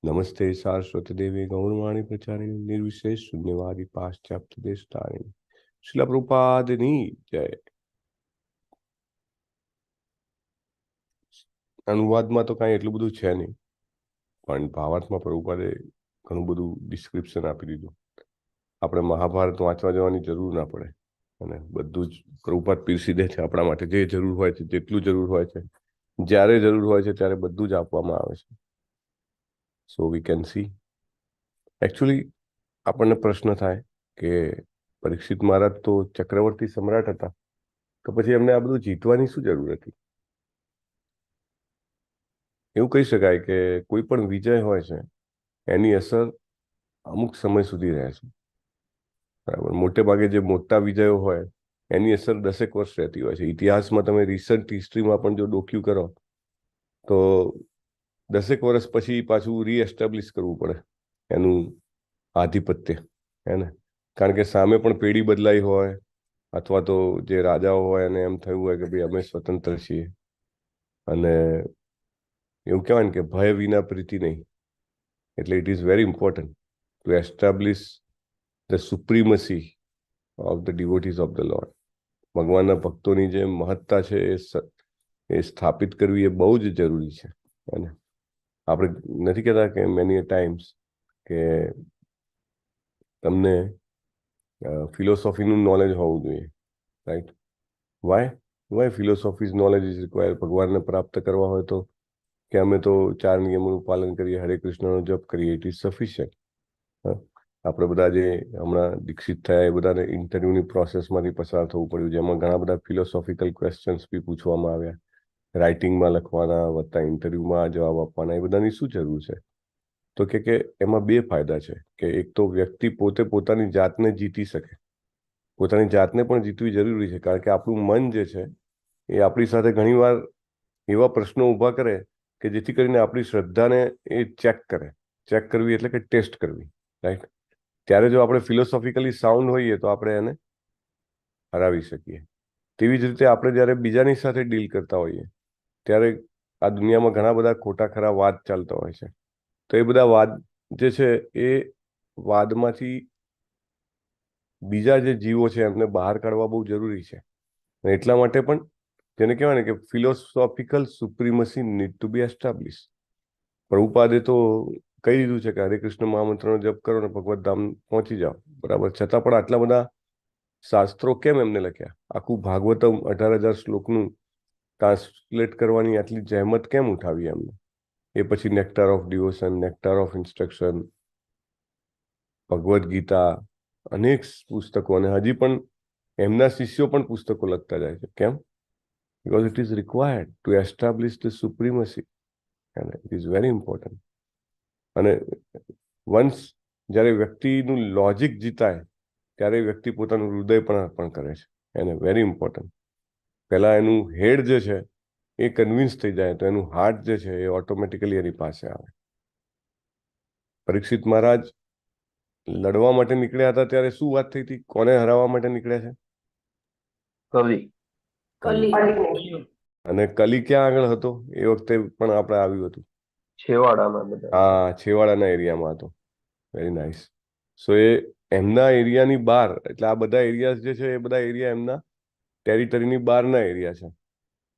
S1: નમસ્તે સારસ્વતી દેવી ગૌરવાણી પ્રચારિણી નિર્વિશેષ શૂન્યવાદી પાશ્ચાત્ય દેશતારિણી. શ્રીલ પ્રભુપાદની જય. અનુવાદમાં તો કાંઈ એટલું બધું છે નહીં, પણ ભાવાર્થમાં પ્રભુપાદે ઘણું બધું ડિસ્ક્રિપ્શન આપી દીધું. આપણે મહાભારત વાંચવા જવાની જરૂર ના પડે અને બધું જ પ્રભુપાદ પીરસી દે છે આપણા માટે. જે જરૂર હોય છે, જેટલું જરૂર હોય છે, જ્યારે જરૂર હોય છે ત્યારે બધું જ આપવામાં આવે છે. સો વી કેન સી. એકચ્યુઅલી આપણને પ્રશ્ન થાય કે પરીક્ષિત મહારાજ તો ચક્રવર્તી સમ્રાટ હતા, તો પછી એમને આ બધું જીતવાની શું જરૂર હતી? એવું કહી શકાય કે કોઈ પણ વિજય હોય છે એની અસર અમુક સમય સુધી રહે છે, બરાબર. મોટે ભાગે જે મોટા વિજયો હોય એની અસર 10 વર્ષ રહેતી હોય છે. ઇતિહાસમાં તમે રિસન્ટ હિસ્ટ્રીમાં પણ જો ડોક્યુ કરો તો 10 વર્ષ પછી પાછું રીએસ્ટાબ્લિશ કરવું પડે એનું આધિપત્ય, હે ને? કારણ કે સામે પણ પેઢી બદલાઈ હોય અથવા તો જે રાજાઓ હોય એને એમ થયું હોય કે ભાઈ અમે સ્વતંત્ર છીએ, અને એવું કહેવાય ને કે ભય વિના પ્રીતિ નહીં. એટલે it is very important to establish the supremacy of the devotees of the Lord. ભગવાનના ભક્તોની જે મહત્તા છે એ સ્થાપિત કરવી એ બહુ જ જરૂરી છે. અને આપણે નથી કહેતા કે મેની ટાઈમ્સ કે તમને ફિલોસોફીનું નોલેજ હોવું જોઈએ, right? Why philosophy's knowledge is required? ભગવાનને પ્રાપ્ત કરવા હોય તો કે અમે તો 4 નિયમોનું પાલન કરીએ, હરે કૃષ્ણનો જપ કરીએ, ઇટ ઇઝ સફિશિયન્ટ. આપણે બધા જે હમણાં દીક્ષિત થયા એ બધાને ઇન્ટરવ્યુની પ્રોસેસમાંથી પસાર થવું પડ્યું, જેમાં ઘણા બધા ફિલોસોફિકલ ક્વેશ્ચન્સ બી પૂછવામાં આવ્યા, રાઇટિંગમાં લખવાના વત્તા ઇન્ટરવ્યુમાં જવાબ આપવાના. એ બધાની શું જરૂર છે? તો કે એમાં 2 ફાયદા છે કે એક તો વ્યક્તિ પોતે પોતાની જાતને જીતી શકે. પોતાની જાતને પણ જીતવી જરૂરી છે, કારણ કે આપણું મન જે છે એ આપણી સાથે ઘણીવાર એવા પ્રશ્નો ઊભા કરે કે જેથી કરીને આપણી શ્રદ્ધાને એ ચેક કરે. ચેક કરવી એટલે કે ટેસ્ટ કરવી, રાઈટ? ત્યારે જો આપણે ફિલોસોફિકલી સાઉન્ડ હોઈએ તો આપણે એને હરાવી શકીએ. તેવી જ રીતે આપણે જ્યારે બીજાની સાથે ડીલ કરતા હોઈએ ત્યારે આ દુનિયામાં ઘણા બધા ખોટા ખરા વાદ ચાલતા હોય છે. તો એ બધા વાદ જે છે એ વાદમાંથી બીજા જે જીવો છે એમને બહાર કાઢવા બહુ જરૂરી છે. અને એટલા માટે પણ જેને કહેવાય ને કે philosophical supremacy need to be establish. પ્રભુપાદે તો કહી દીધું છે કે હરે કૃષ્ણ મહામંત્રનો જપ કરો ને ભગવત ધામ પહોંચી જાઓ, બરાબર. છતાં પણ આટલા બધા શાસ્ત્રો કેમ એમને લખ્યા? આખું ભાગવતમ 18,000 શ્લોકનું ટ્રાન્સલેટ કરવાની આટલી જહેમત કેમ ઉઠાવી એમને? એ પછી nectar of devotion, nectar of instruction, Bhagavad Gita, અનેક પુસ્તકો, અને હજી પણ એમના શિષ્યો પણ પુસ્તકો લખતા જાય છે. કેમ? Because it is required to establish the supremacy, and it is very important. અને વન્સ જ્યારે વ્યક્તિનું લોજિક જીતાય ત્યારે વ્યક્તિ પોતાનું હૃદય પણ અર્પણ કરે છે. એને વેરી ઇમ્પોર્ટન્ટ. પહેલા એનું હેડ જે છે એ કન્વિન્સ થઈ જાય તો એનું હાર્ટ જે છે એ ઓટોમેટિકલી એની પાસે આવે. પરીક્ષિત મહારાજ લડવા માટે નીકળ્યા હતા ત્યારે શું વાત થઈ હતી? કોને હરાવવા માટે નીકળ્યા છે?
S5: કલી.
S1: અને કલી ક્યાં આગળ હતો? એ વખતે પણ આપણે આવ્યું હતું
S10: છેવાડામાં બધા.
S1: હા, છેવાડાના એરિયામાં હતો. Very nice. સો એ એમના એરિયાની બહાર, એટલે આ બધા એરિયાઝ જે છે એ બધા એરિયા એમના ટેરિટરીની બહારના એરિયા છે,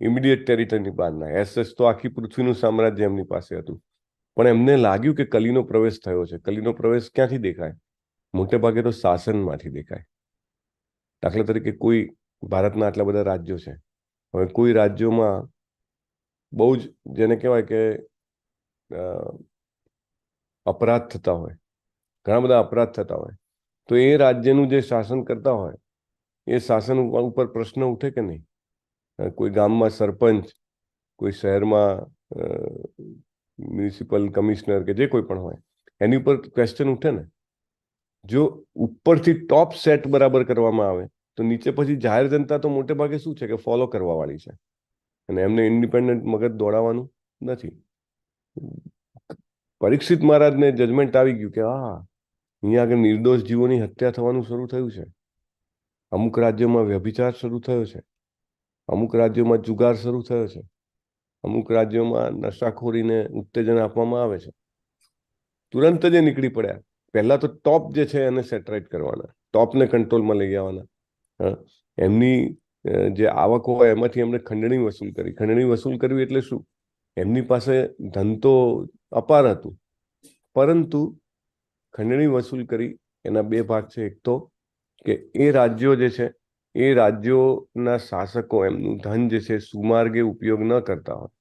S1: ઇમિડિયેટ ટેરિટરીની બહારના. એસ તો આખી પૃથ્વીનું સામ્રાજ્ય એમની પાસે હતું. પણ એમને લાગ્યું કે કલીનો પ્રવેશ થયો છે. કલીનો પ્રવેશ ક્યાંથી દેખાય? મોટે ભાગે તો શાસનમાંથી દેખાય. દાખલા તરીકે કોઈ ભારતના આટલા બધા રાજ્યો છે, હવે કોઈ રાજ્યોમાં બહુ જ જેને કહેવાય કે અપરાધ થતા હોય, ઘણા બધા અપરાધ થતા હોય, તો એ રાજ્યનું જે શાસન કરતા હોય એ શાસન ઉપર પ્રશ્ન ઉઠે કે નહીં? કોઈ ગામમાં સરપંચ, કોઈ શહેરમાં મ્યુનિસિપલ કમિશનર કે જે કોઈ પણ હોય, એની ઉપર ક્વેશ્ચન ઉઠે ને. જો ઉપરથી ટોપ સેટ બરાબર કરવામાં આવે તો નીચે પછી જાહેર જનતા તો મોટે ભાગે શું છે કે ફોલો કરવા વાળી છે, અને એમને ઇન્ડિપેન્ડન્ટ મગજ દોડાવવાનું નથી. પરીક્ષિત મહારાજને જજમેન્ટ આવી ગયું કે હા, અહીંયા આગળ નિર્દોષ જીવોની હત્યા થવાનું શરૂ થયું છે, અમુક રાજ્યોમાં વ્યભિચાર શરૂ થયો છે, અમુક રાજ્યોમાં જુગાર શરૂ થયો છે, અમુક રાજ્યોમાં નશાખોરીને ઉત્તેજન આપવામાં આવે છે. તુરંત જ નીકળી પડ્યા. પહેલા તો ટોપ જે છે એને સેટરાઇટ કરવાના, ટોપને કંટ્રોલમાં લઈ આવવાના. એમની જે આવકો હોય એમાંથી એમને ખંડણી વસૂલ કરી. ખંડણી વસૂલ કરવી એટલે શું? એમની પાસે ધન તો અપાર હતું, પરંતુ ખંડણી વસૂલ કરી એના બે ભાગ છે. એક તો કે એ રાજ્યો જે છે એ રાજ્યોના શાસકો એમનું ધન જે છે સુમાર્ગે ઉપયોગ ન કરતા હોય,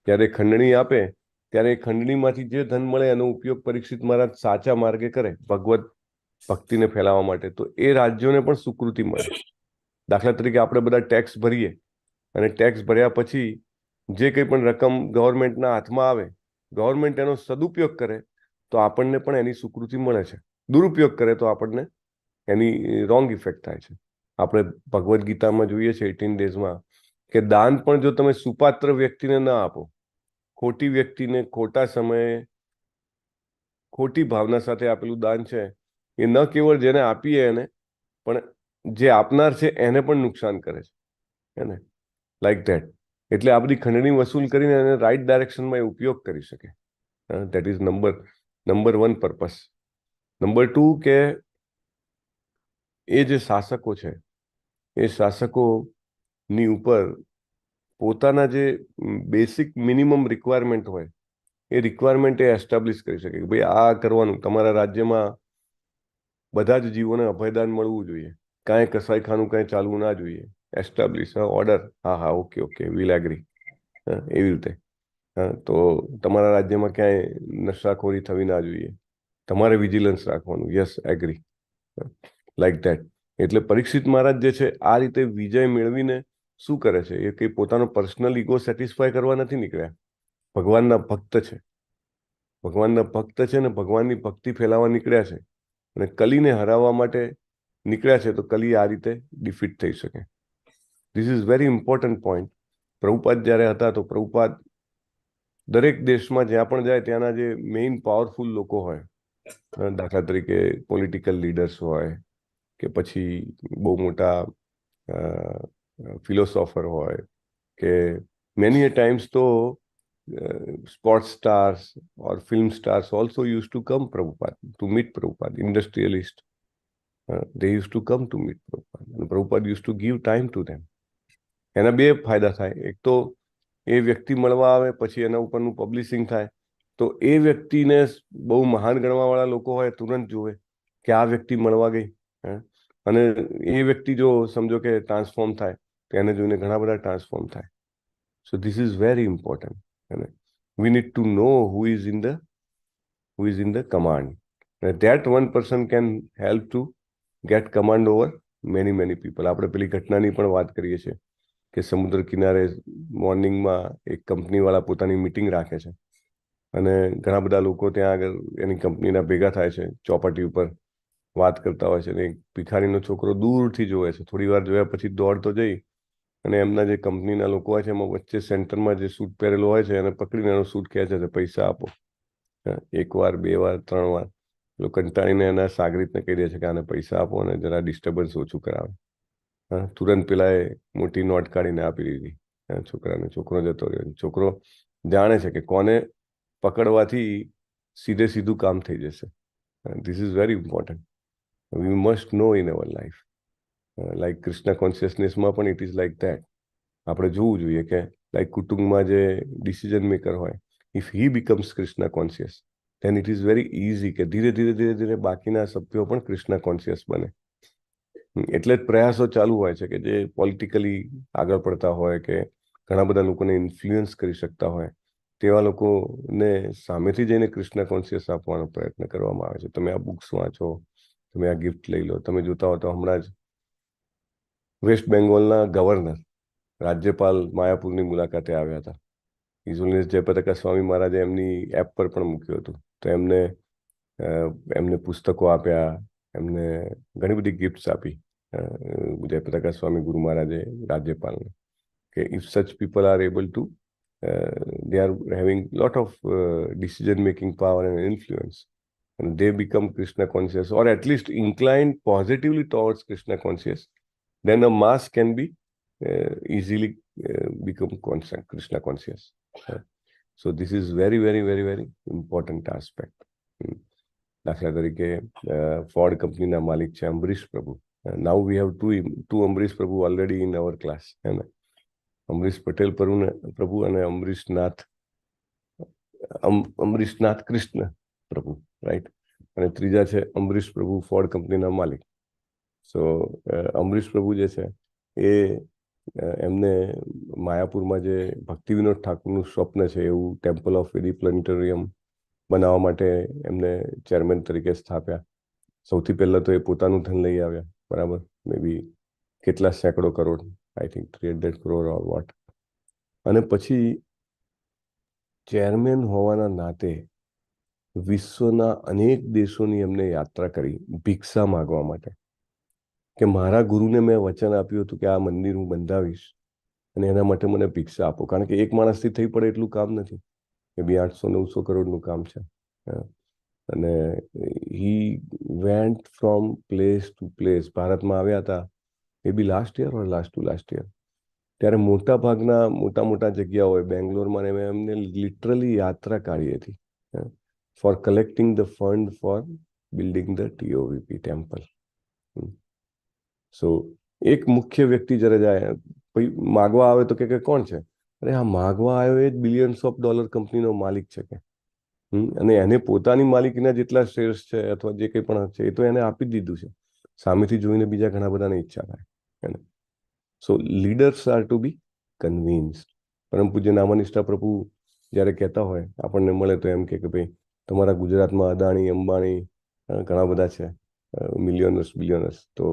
S1: ત્યારે ખંડણી આપે ત્યારે એ ખંડણીમાંથી જે ધન મળે એનો ઉપયોગ પરીક્ષિત મહારાજ સાચા માર્ગે કરે, ભગવત ભક્તિને ફેલાવવા માટે, તો એ રાજ્યોને પણ સુકૃતિ મળે. દાખલા તરીકે આપણે બધા ટેક્સ ભરીએ અને ટેક્સ ભર્યા પછી જે કંઈ પણ રકમ ગવર્મેન્ટના હાથમાં આવે, ગવર્મેન્ટ એનો સદુપયોગ કરે તો આપણને પણ એની સુકૃતિ મળે છે, દુરુપયોગ કરે તો આપણને એની રોંગ ઇફેક્ટ થાય છે. આપણે ભગવદ્ ગીતામાં જોઈએ છે 18 ડેઝમાં કે દાન પણ જો તમે સુપાત્ર વ્યક્તિને ના આપો, ખોટી વ્યક્તિને ખોટા સમયે ખોટી ભાવના સાથે આપેલું દાન છે, એ ન કેવળ જેને આપીએ એને, પણ જે આપનાર છે એને પણ નુકસાન કરે છે, હે ને? Like that. એટલે આ બધી ખંડણી વસૂલ કરીને એને રાઈટ ડાયરેક્શનમાં એ ઉપયોગ કરી શકે. That is number 1 purpose. Number 2 કે એ જે શાસકો છે એ શાસકોની ઉપર પોતાના જે બેસિક મિનિમમ રિક્વાયરમેન્ટ હોય એ રિક્વાયરમેન્ટ એ એસ્ટાબ્લિશ કરી શકે કે ભાઈ આ કરવાનું, તમારા રાજ્યમાં બધા જ જીવોને અભયદાન મળવું જોઈએ, કાંઈ કસાઈખાનું કાંઈ ચાલવું ના જોઈએ. એસ્ટાબ્લિશ ઓર્ડર, હા ઓકે વિલ એગ્રી. એવી રીતે તો તમારા રાજ્યમાં ક્યાંય નશાખોરી થવી ના જોઈએ, તમારે વિજિલન્સ રાખવાનું, યસ એગ્રી, લાઈક ધેટ. એટલે પરીક્ષિત મહારાજ જે છે આ રીતે વિજય મેળવીને શું કરે છે? એ કંઈ પોતાનો પર્સનલ ઈગો સેટિસ્ફાય કરવા નથી નીકળ્યા. ભગવાનના ભક્ત છે, ભગવાનના ભક્ત છે ને ભગવાનની ભક્તિ ફેલાવવા નીકળ્યા છે, અને કલીને હરાવવા માટે નીકળ્યા છે, તો કલી આ રીતે ડિફીટ થઈ શકે. This is very important point. Prabhupada જ્યારે હતા તો પ્રભુપાદ દરેક દેશમાં જ્યાં પણ જાય ત્યાંના જે મેઇન પાવરફુલ લોકો હોય, દાખલા તરીકે પોલિટિકલ લીડર્સ હોય કે પછી બહુ મોટા ફિલોસોફર હોય કે મેની a times તો sports stars or film stars also used to come to meet Prabhupada. Industrialists, they used to come to meet Prabhupada, and Prabhupada used to give time to them. એના બે ફાયદા થાય. એક તો એ વ્યક્તિ મળવા આવે પછી એના ઉપરનું પબ્લિશિંગ થાય, તો એ વ્યક્તિને બહુ મહાન ગણવાવાળા લોકો હોય તુરંત જોવે કે આ વ્યક્તિ મળવા ગઈ, અને એ વ્યક્તિ જો સમજો કે ટ્રાન્સફોર્મ થાય તો એને જોઈને ઘણા બધા ટ્રાન્સફોર્મ થાય. So this is very important. We need to know who is in the command. That one person can help to get command over many people. આપણે પેલી ઘટનાની પણ વાત કરીએ છીએ કે સમુદ્ર કિનારે મોર્નિંગમાં એક કંપનીવાળા પોતાની મીટિંગ રાખે છે અને ઘણા બધા લોકો ત્યાં આગળ એની કંપનીના ભેગા થાય છે, ચોપાટી ઉપર વાત કરતા હોય છે, અને એક ભિખારીનો છોકરો દૂરથી જોવે છે. થોડી વાર જોયા પછી દોડતો જઈ અને એમના જે કંપનીના લોકો હોય છે એમાં વચ્ચે સેન્ટરમાં જે સૂટ પહેરેલો હોય છે એને પકડીને એનો સૂટ ખેંચે છે, પૈસા આપો. 1 વાર 2 વાર 3 વાર પેલો કંટાળીને એના સાગરીતને કહી દે છે કે આને પૈસા આપો અને જરા ડિસ્ટર્બન્સ ઓછું કરાવે. તુરંત પેલાએ મોટી નોટ કાઢીને આપી દીધી છોકરાને. છોકરો જતો રહ્યો. છોકરો જાણે છે કે કોને પકડવાથી સીધું કામ થઈ જશે, This is very important. We must know in our life. Like Krishna consciousness માં પણ it is like that. આપણે જોવું જોઈએ કે લાઈક કુટુંબમાં જે ડિસિઝન મેકર હોય, if he becomes Krishna conscious, then it is very easy કે ધીરે ધીરે બાકીના સભ્યો પણ કૃષ્ણ કોન્શિયસ બને. એટલે જ પ્રયાસો ચાલુ હોય છે કે જે પોલિટિકલી આગળ પડતા હોય કે ઘણા બધા લોકોને ઇન્ફ્લુઅન્સ કરી શકતા હોય તેવા લોકોને સામેથી જઈને કૃષ્ણ કોન્શિયસ આપવાનો પ્રયત્ન કરવામાં આવે છે. તમે આ બુક્સ વાંચો, તમે આ ગિફ્ટ લઈ લો. તમે જોતા હો તો હમણાં જ વેસ્ટ બેંગોલના ગવર્નર રાજ્યપાલ માયાપુરની મુલાકાતે આવ્યા હતા. ઇઝોલિયસ જયપ્રકાશ સ્વામી મહારાજે એમની એપ પર પણ મૂક્યું હતું. તો એમને પુસ્તકો આપ્યા, એમને ઘણી બધી ગિફ્ટ્સ આપી જયપ્રકાશ સ્વામી ગુરુ મહારાજે રાજ્યપાલને કે if such people are able to they are having lot of decision making power and influence, and they become Krishna conscious or at least inclined positively towards Krishna conscious, then a mass can be easily become Krishna conscious. So this is very important aspect. દાખલા તરીકે Ford કંપનીના માલિક છે અંબરીશ પ્રભુ. Now we have two Ambrish Prabhu already in our class. Amrish Patel પ્રભુ અને અમરીશનાથ કૃષ્ણ પ્રભુ, right. અને ત્રીજા છે અમરીશ પ્રભુ, ફોર્ડ કંપનીના માલિક. સો અમરીશ પ્રભુ જે છે એ એમને માયાપુરમાં જે ભક્તિ વિનોદ ઠાકુરનું સ્વપ્ન છે એવું ટેમ્પલ ઓફ વેદી પ્લેનેટોરિયમ બનાવવા માટે એમને ચેરમેન તરીકે સ્થાપ્યા. સૌથી પહેલા તો એ પોતાનું ધન લઈ આવ્યા, બરાબર, મે બી કેટલા સેંકડો crore, I think 300 crore or what. અને પછી ચેરમેન હોવાના નાતે વિશ્વના અનેક દેશોની એમને યાત્રા કરી ભિક્ષા માગવા માટે કે મારા ગુરુને મેં વચન આપ્યું હતું કે આ મંદિર હું બંધાવીશ અને એના માટે મને ભિક્ષા આપો. કારણ કે એક માણસથી થઈ પડે એટલું કામ નથી, એ બી 800-900 કરોડનું કામ છે. અને he went from place to place. ભારતમાં આવ્યા હતા એ બી last year or last year. ત્યારે મોટા ભાગના મોટા જગ્યાઓ હોય બેંગ્લોરમાં એમને લિટરલી યાત્રા કાઢી હતી for collecting the fund for building the TOVP temple. So એક મુખ્ય વ્યક્તિ જ્યારે જાય માગવા આવે તો કે કોણ છે? અરે આ માગવા આવ્યો એ જ બિલિયન્સ ઓફ ડોલર કંપનીનો માલિક છે કે, અને એને પોતાની માલિકીના જેટલા શેર્સ છે અથવા જે કંઈ પણ છે એ તો એને આપી જ દીધું છે. સામેથી જોઈને બીજા ઘણા બધાને ઈચ્છા થાય. સો લીડર્સ આર ટુ બી કન્વિન્સ્ડ. પરમ પૂજ્ય નામાનિષ્ઠા પ્રભુ જ્યારે કહેતા હોય આપણને મળે તો એમ કે ભાઈ તમારા ગુજરાતમાં અદાણી અંબાણી ઘણા બધા છે, મિલિયનર્સ, તો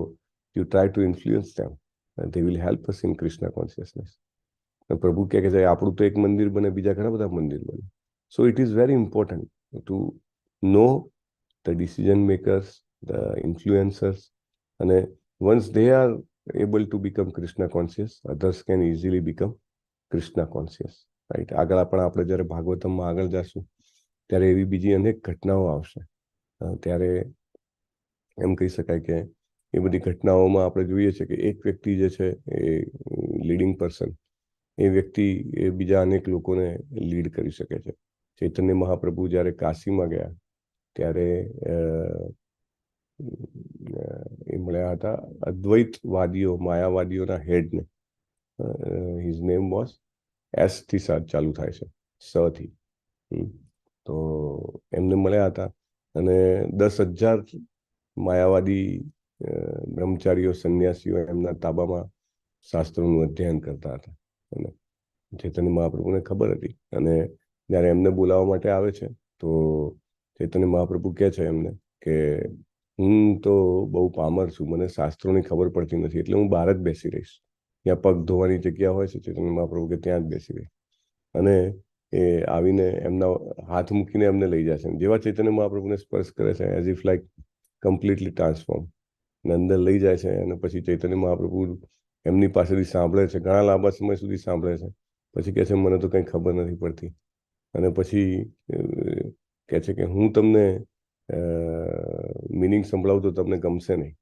S1: you try to influence them, they will help us in Krishna consciousness. પ્રભુ કહે કે આપણું તો એક મંદિર બને, બીજા ઘણા બધા મંદિર બને. So it is very important to know the decision makers, the influencers, અને once they are able to become Krishna conscious, others can easily become Krishna conscious, right? આગળ આપણે જ્યારે ભાગવતમમાં આગળ જશું ત્યારે એવી બીજી અનેક ઘટનાઓ આવશે. ત્યારે એમ કહી શકાય કે એ બધી ઘટનાઓમાં આપણે જોઈએ છે કે એક વ્યક્તિ જે છે એ લીડિંગ પર્સન, એ વ્યક્તિ એ બીજા અનેક લોકોને લીડ કરી શકે છે. ચૈતન્ય મહાપ્રભુ જ્યારે કાશીમાં ગયા ત્યારે એ મળ્યા હતા અદ્વૈતવાદીઓ, માયાવાદીઓના હેડને. હિઝ નેમ વોઝ S થી ચાલુ થાય છે, સ થી. તો એમને મળ્યા હતા અને 10,000 માયાવાદી બ્રહ્મચારીઓ, સંન્યાસીઓ એમના તાબામાં શાસ્ત્રોનું અધ્યયન કરતા હતા. અને ચૈતન્ય મહાપ્રભુને ખબર હતી, અને જ્યારે એમને બોલાવવા માટે આવે છે તો ચૈતન્ય મહાપ્રભુ કહે છે એમને કે હું તો બહુ પામર છું, મને શાસ્ત્રોની ખબર પડતી નથી, એટલે હું બહાર જ બેસી રહીશ. ત્યાં પગ ધોવાની જગ્યા હોય છે, ચૈતન્ય મહાપ્રભુ કે ત્યાં જ બેસી રહીશ. અને એ આવીને એમના હાથ મૂકીને એમને લઈ જશે. જેવા ચૈતન્ય મહાપ્રભુને સ્પર્શ કરે છે as if like completely transform, અને અંદર લઈ જાય છે. અને પછી ચૈતન્ય મહાપ્રભુ એમની પાસેથી સાંભળે છે, ઘણા લાંબા સમય સુધી સાંભળે છે. પછી કહે છે મને તો કંઈ ખબર નથી પડતી. અને પછી કહે છે કે હું તમને મિનિંગ સંભળાવું તો તમને ગમશે નહીં.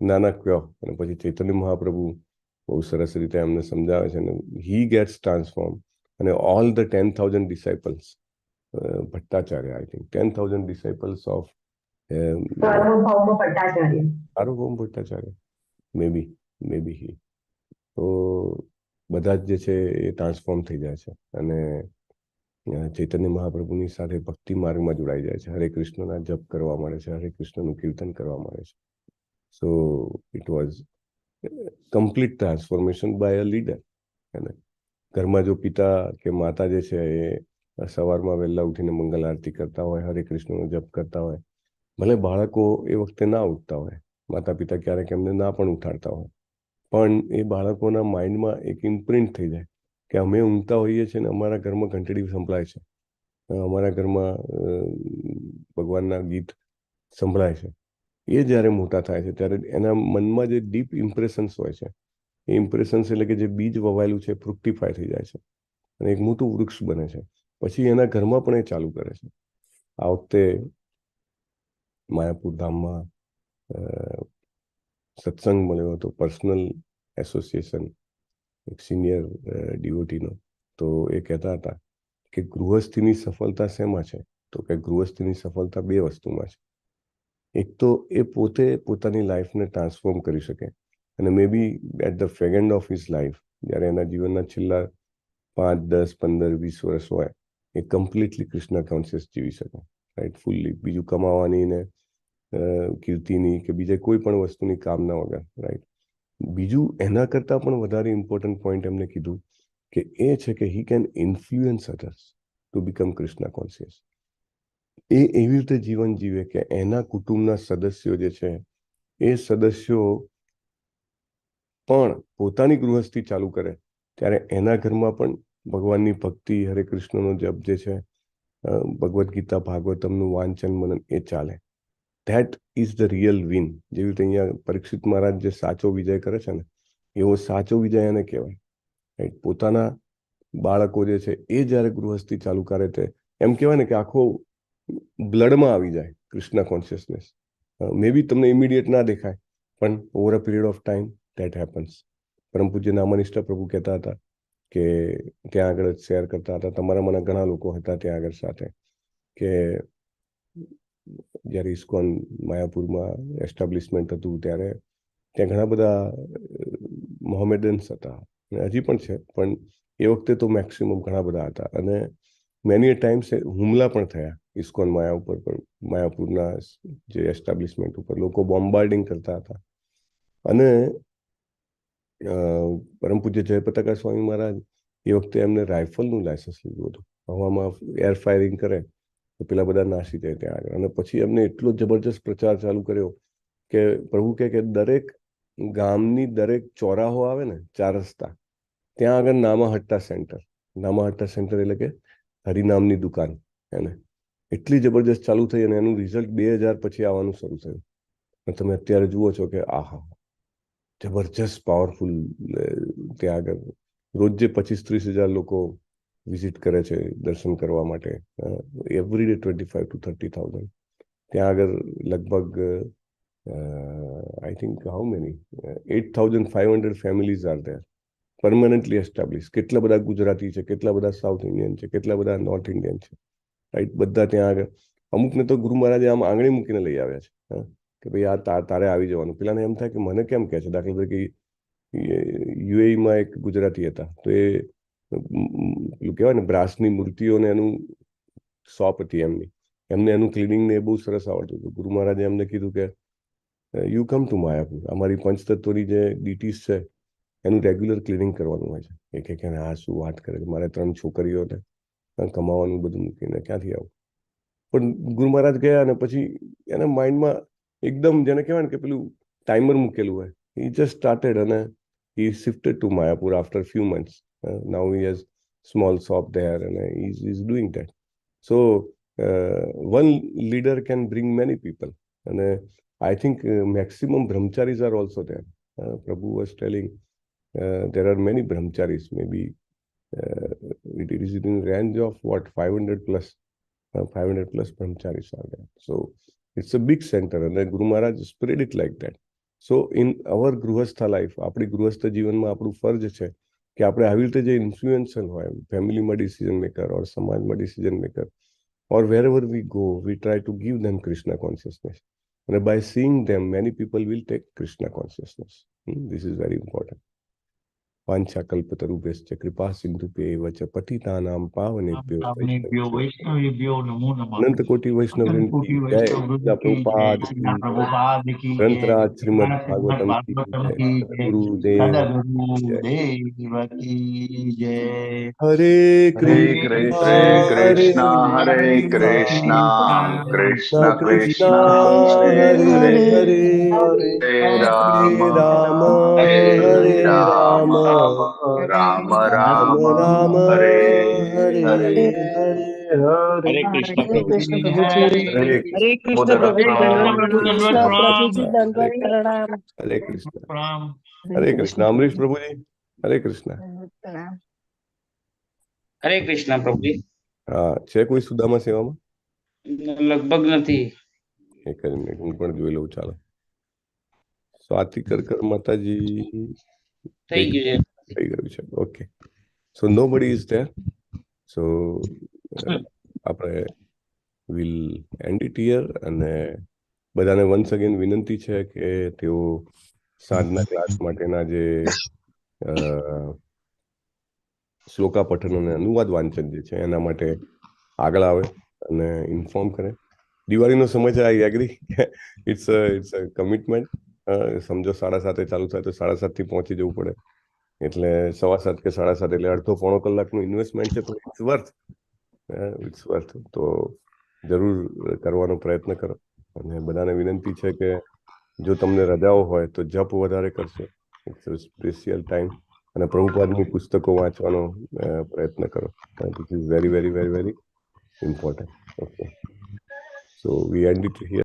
S1: ના કયો. અને પછી ચૈતન્ય મહાપ્રભુ બહુ સરસ રીતે એમને સમજાવે છે, અને હી ગેટ્સ ટ્રાન્સફોર્મ. અને all the 10,000 disciples, Bhattacharya, I think 10,000 disciples of Sarvabhauma Bhattacharya maybe he. તો બધા જ જે છે એ ટ્રાન્સફોર્મ થઈ જાય છે અને ચૈતન્ય મહાપ્રભુની સાથે ભક્તિ માર્ગમાં જોડાઈ જાય છે. હરે કૃષ્ણના જપ કરવા મળે છે, હરે કૃષ્ણનું કીર્તન કરવા મળે છે. So it was complete transformation by a leader. અને ઘરમાં જો પિતા કે માતા જે છે એ સવારમાં વહેલા ઉઠીને મંગલ આરતી કરતા હોય, હરે કૃષ્ણનો જપ કરતા હોય, ભલે બાળકો એ વખતે ના ઉઠતા હોય, માતા પિતા ક્યારેક એમને ના પણ ઉઠાડતા હોય, પણ એ બાળકોના માઇન્ડમાં એક ઇમ્પ્રિન્ટ થઈ જાય કે અમે ઊંઘતા હોઈએ છીએ ને અમારા ઘરમાં ઘંટડી સંભળાય છે, અમારા ઘરમાં ભગવાનના ગીત સંભળાય છે. એ જ્યારે મોટા થાય છે ત્યારે એના મનમાં જે ડીપ ઇમ્પ્રેશન્સ હોય છે, એ ઇમ્પ્રેશન્સ એટલે કે જે બીજ વવાયેલું છે ફ્રુક્ટિફાય થઈ જાય છે અને એક મોટું વૃક્ષ બને છે. પછી એના ઘરમાં પણ એ ચાલુ કરે છે. આ વખતે માયાપુર ધામમાં સત્સંગ મળ્યો હતો, પર્સનલ એસોસિએશન, એક સિનિયર ડિવોટીનો. તો એ કહેતા હતા કે ગૃહસ્થીની સફળતા શેમાં છે? તો કે ગૃહસ્થીની સફળતા બે વસ્તુમાં છે. એક તો એ પોતે પોતાની લાઈફને ટ્રાન્સફોર્મ કરી શકે અને maybe at the fag end of his life, જ્યારે એના જીવનના છેલ્લા 5, 10, 15, 20 વર્ષ હોય, એ કમ્પ્લીટલી કૃષ્ણ કોન્શિયસ જીવી શકે, રાઈટ, ફૂલ્લી. બીજું કમાવાની ને કીર્તિની કે બીજે કોઈ પણ વસ્તુની કામના વગર, રાઈટ. બીજું એના કરતાં પણ વધારે ઇમ્પોર્ટન્ટ પોઈન્ટ એમને કીધું કે એ છે કે he can influence others to become Krishna conscious. એ એવી રીતે જીવન જીવે કે એના કુટુંબના સદસ્યો જે છે એ સદસ્યો પણ પોતાની ગૃહસ્થી ચાલુ કરે ત્યારે એના ઘરમાં પણ ભગવાનની ભક્તિ, હરે કૃષ્ણનો જપ જે છે, ભગવદ્ ગીતા ભાગવતમનું વાંચન મનન એ ચાલે. That is the real win. જેવી રીતે અહીંયા પરીક્ષિત મહારાજ જે સાચો વિજય કરે છે ને, એવો સાચો વિજય એને કહેવાય, રાઈટ. પોતાના બાળકો જે છે એ જ્યારે ગૃહસ્થી ચાલુ કરે તે એમ કહેવાય ને કે આખો બ્લડમાં આવી જાય કૃષ્ણ કોન્શિયસનેસ. મે બી તમને ઇમિડિયેટ ના દેખાય, પણ over a period of time that happens. પરમ પૂજ્ય નામનિષ્ઠ પ્રભુ કહેતા હતા કે ત્યાં આગળ શેર કરતા હતા, તમારામાંના ઘણા લોકો હતા ત્યાં આગળ સાથે, કે જ્યારે ઇસ્કોન માયાપુરમાં એસ્ટાબ્લિશમેન્ટ હતું ત્યારે ત્યાં ઘણા બધા મોહમેડન્સ હતા, હજી પણ છે, પણ એ વખતે તો મેક્સિમમ ઘણા બધા હતા. અને મેની ટાઈમ્સ હુમલા પણ થયા ઇસ્કોન માયાપુરના જે એસ્ટાબ્લિશમેન્ટ ઉપર. લોકો બોમ્બાર્ડિંગ કરતા હતા. અને પરમ પૂજ્ય જયપતાકા સ્વામી મહારાજ એ વખતે એમને રાઇફલનું લાયસન્સ લીધું હતું. હવામાં એર ફાયરિંગ કરે તો પેલા બધા નાસી જાય ત્યાં આગળ. અને પછી એમને એટલો જબરજસ્ત પ્રચાર ચાલુ કર્યો કે પ્રભુ કહે કે દરેક ગામની દરેક ચોરાહો આવે ને, 4 રસ્તા, ત્યાં આગળ નામાહટ્ટા સેન્ટર. નામાહટ્ટા સેન્ટર એટલે કે હરિનામની દુકાન. એને એટલી જબરજસ્ત ચાલુ થઈ અને એનું રિઝલ્ટ 2000 પછી આવવાનું શરૂ થયું. અને તમે અત્યારે જુઓ છો કે આહા, જબરજસ્ત પાવરફુલ. ત્યાં આગળ રોજ જે 25-30 હજાર લોકો વિઝિટ કરે છે દર્શન કરવા માટે, એવરી ડે 25,000 to 30,000. ત્યાં આગળ લગભગ I think how many 8,500 families are there, permanently establish. કેટલા બધા ગુજરાતી છે, કેટલા બધા સાઉથ ઇન્ડિયન છે, કેટલા બધા નોર્થ ઇન્ડિયન છે, રાઈટ. બધા ત્યાં આગળ. અમુકને તો ગુરુ મહારાજે આમ આંગળી મૂકીને લઈ આવ્યા છે, કે ભાઈ આ તારે આવી જવાનું. પેલાને એમ થાય કે મને કેમ કહે છે. દાખલા તરીકે યુએઈમાં એક ગુજરાતી હતા, તો એ પેલું કહેવાય ને બ્રાસની મૂર્તિઓને એનું શોપ હતી એમને એનું ક્લિનિંગ ને એ બહુ સરસ આવડતું હતું. ગુરુ મહારાજે એમને કીધું કે યુ કમ ટુ માયાપુર, અમારી પંચતત્વની જે ડીટીસ છે એનું રેગ્યુલર ક્લિનિંગ કરવાનું હોય છે. એ કે આ શું વાત કરે છે, મારે 3 છોકરીઓને કમાવાનું બધું મૂકીને ક્યાંથી આવું. પણ ગુરુ મહારાજ ગયા અને પછી એના માઇન્ડમાં એકદમ જેને કહેવાય ને કે પેલું ટાઈમર મૂકેલું હોય, he just started and he shifted to Mayapur after a few months. Now he has small shop there and he's doing that. So one leader can bring many people, and I think maximum brahmacharis are also there. Prabhu was telling there are many brahmacharis, maybe it is in range of what 500 plus 500 plus brahmacharis are there. So it's a big center, and Guru Maharaj spread it like that. So in our grihastha life, આપણી ગૃહસ્થ જીવનમાં આપણું ફરજ છે કે આપણે આવી રીતે જે ઇન્ફ્લુએન્સર હોય ફેમિલીમાં ડિસિઝન મેકર ઓર સમાજમાં decision maker, or wherever we go, we try to give them Krishna consciousness. And by seeing them, many people will take Krishna consciousness. This is very important. वाञ्छाकल्पतरुभ्यश्च कृपा सिन्धुभ्यैव च पतितानां पावनेभ्यो
S6: वैष्णवेभ्यो नमो नमः।
S1: अनंत कोटि वैष्णववृंद की जय, श्रील प्रभुपाद की जय, ग्रंथराज श्रीमद् भागवतम की जय, गुरुदेव जय। हरे कृष्णा हरे
S12: Krishna,
S1: Krishna
S12: Krishna
S1: Krishna
S12: Krishna,
S1: हरे
S12: Hare
S1: हरे
S12: Hare
S1: हरे राम
S12: Hare
S1: हरे Ram
S12: Rama, Rama
S1: Ram
S12: Rama,
S1: Ram
S12: Hare
S1: हरे
S12: Hare.
S1: हरे
S6: हरे कृष्ण प्रभु जी,
S1: हरे
S10: हरे कृष्ण प्रभु जी,
S6: प्रणाम,
S10: हरे कृष्ण प्रभु जी, दंडवत प्रणाम।
S1: हरे कृष्ण
S6: प्रणाम।
S1: हरे कृष्ण अमरीश प्रभु जी हरे कृष्ण
S4: હરે કૃષ્ણ પ્રભુજી
S1: હા છે કોઈ સુદામા સેવામાં
S4: લગભગ નથી
S1: એક જ મિનિટ હું પણ જોઈ લઉં ચાલો સ્વાતિ કરકર માતાજી
S4: થઈ ગયું છે
S1: થઈ ગયું છે okay so nobody is there so આપણે વિલ એન્ડ ઇટ હિયર અને બધાને વન્સ અગેન વિનંતી છે કે તેઓ સાંજના ક્લાસ માટેના જે શ્લોકા પઠન અને અનુવાદ વાંચન જે છે એના માટે આગળ આવે અને ઇન્ફોર્મ કરે દિવાળીનો સમય છે I agree it's a commitment સમજો 7:30 ચાલુ થાય તો 7:30 થી પહોંચી જવું પડે એટલે 7:15 કે 7:30 એટલે અડધો પોણો કલાકનું ઇન્વેસ્ટમેન્ટ છે પણ ઇટ્સ વર્થ તો જરૂર કરવાનો પ્રયત્ન કરો અને બધાને વિનંતી છે કે જો તમને રજાઓ હોય તો જપ વધારે કરશો ઇટ્સ અ સ્પેશિયલ ટાઈમ અને પ્રભુપાદની પુસ્તકો વાંચવાનો પ્રયત્ન કરો this is very very very very important okay so we and it here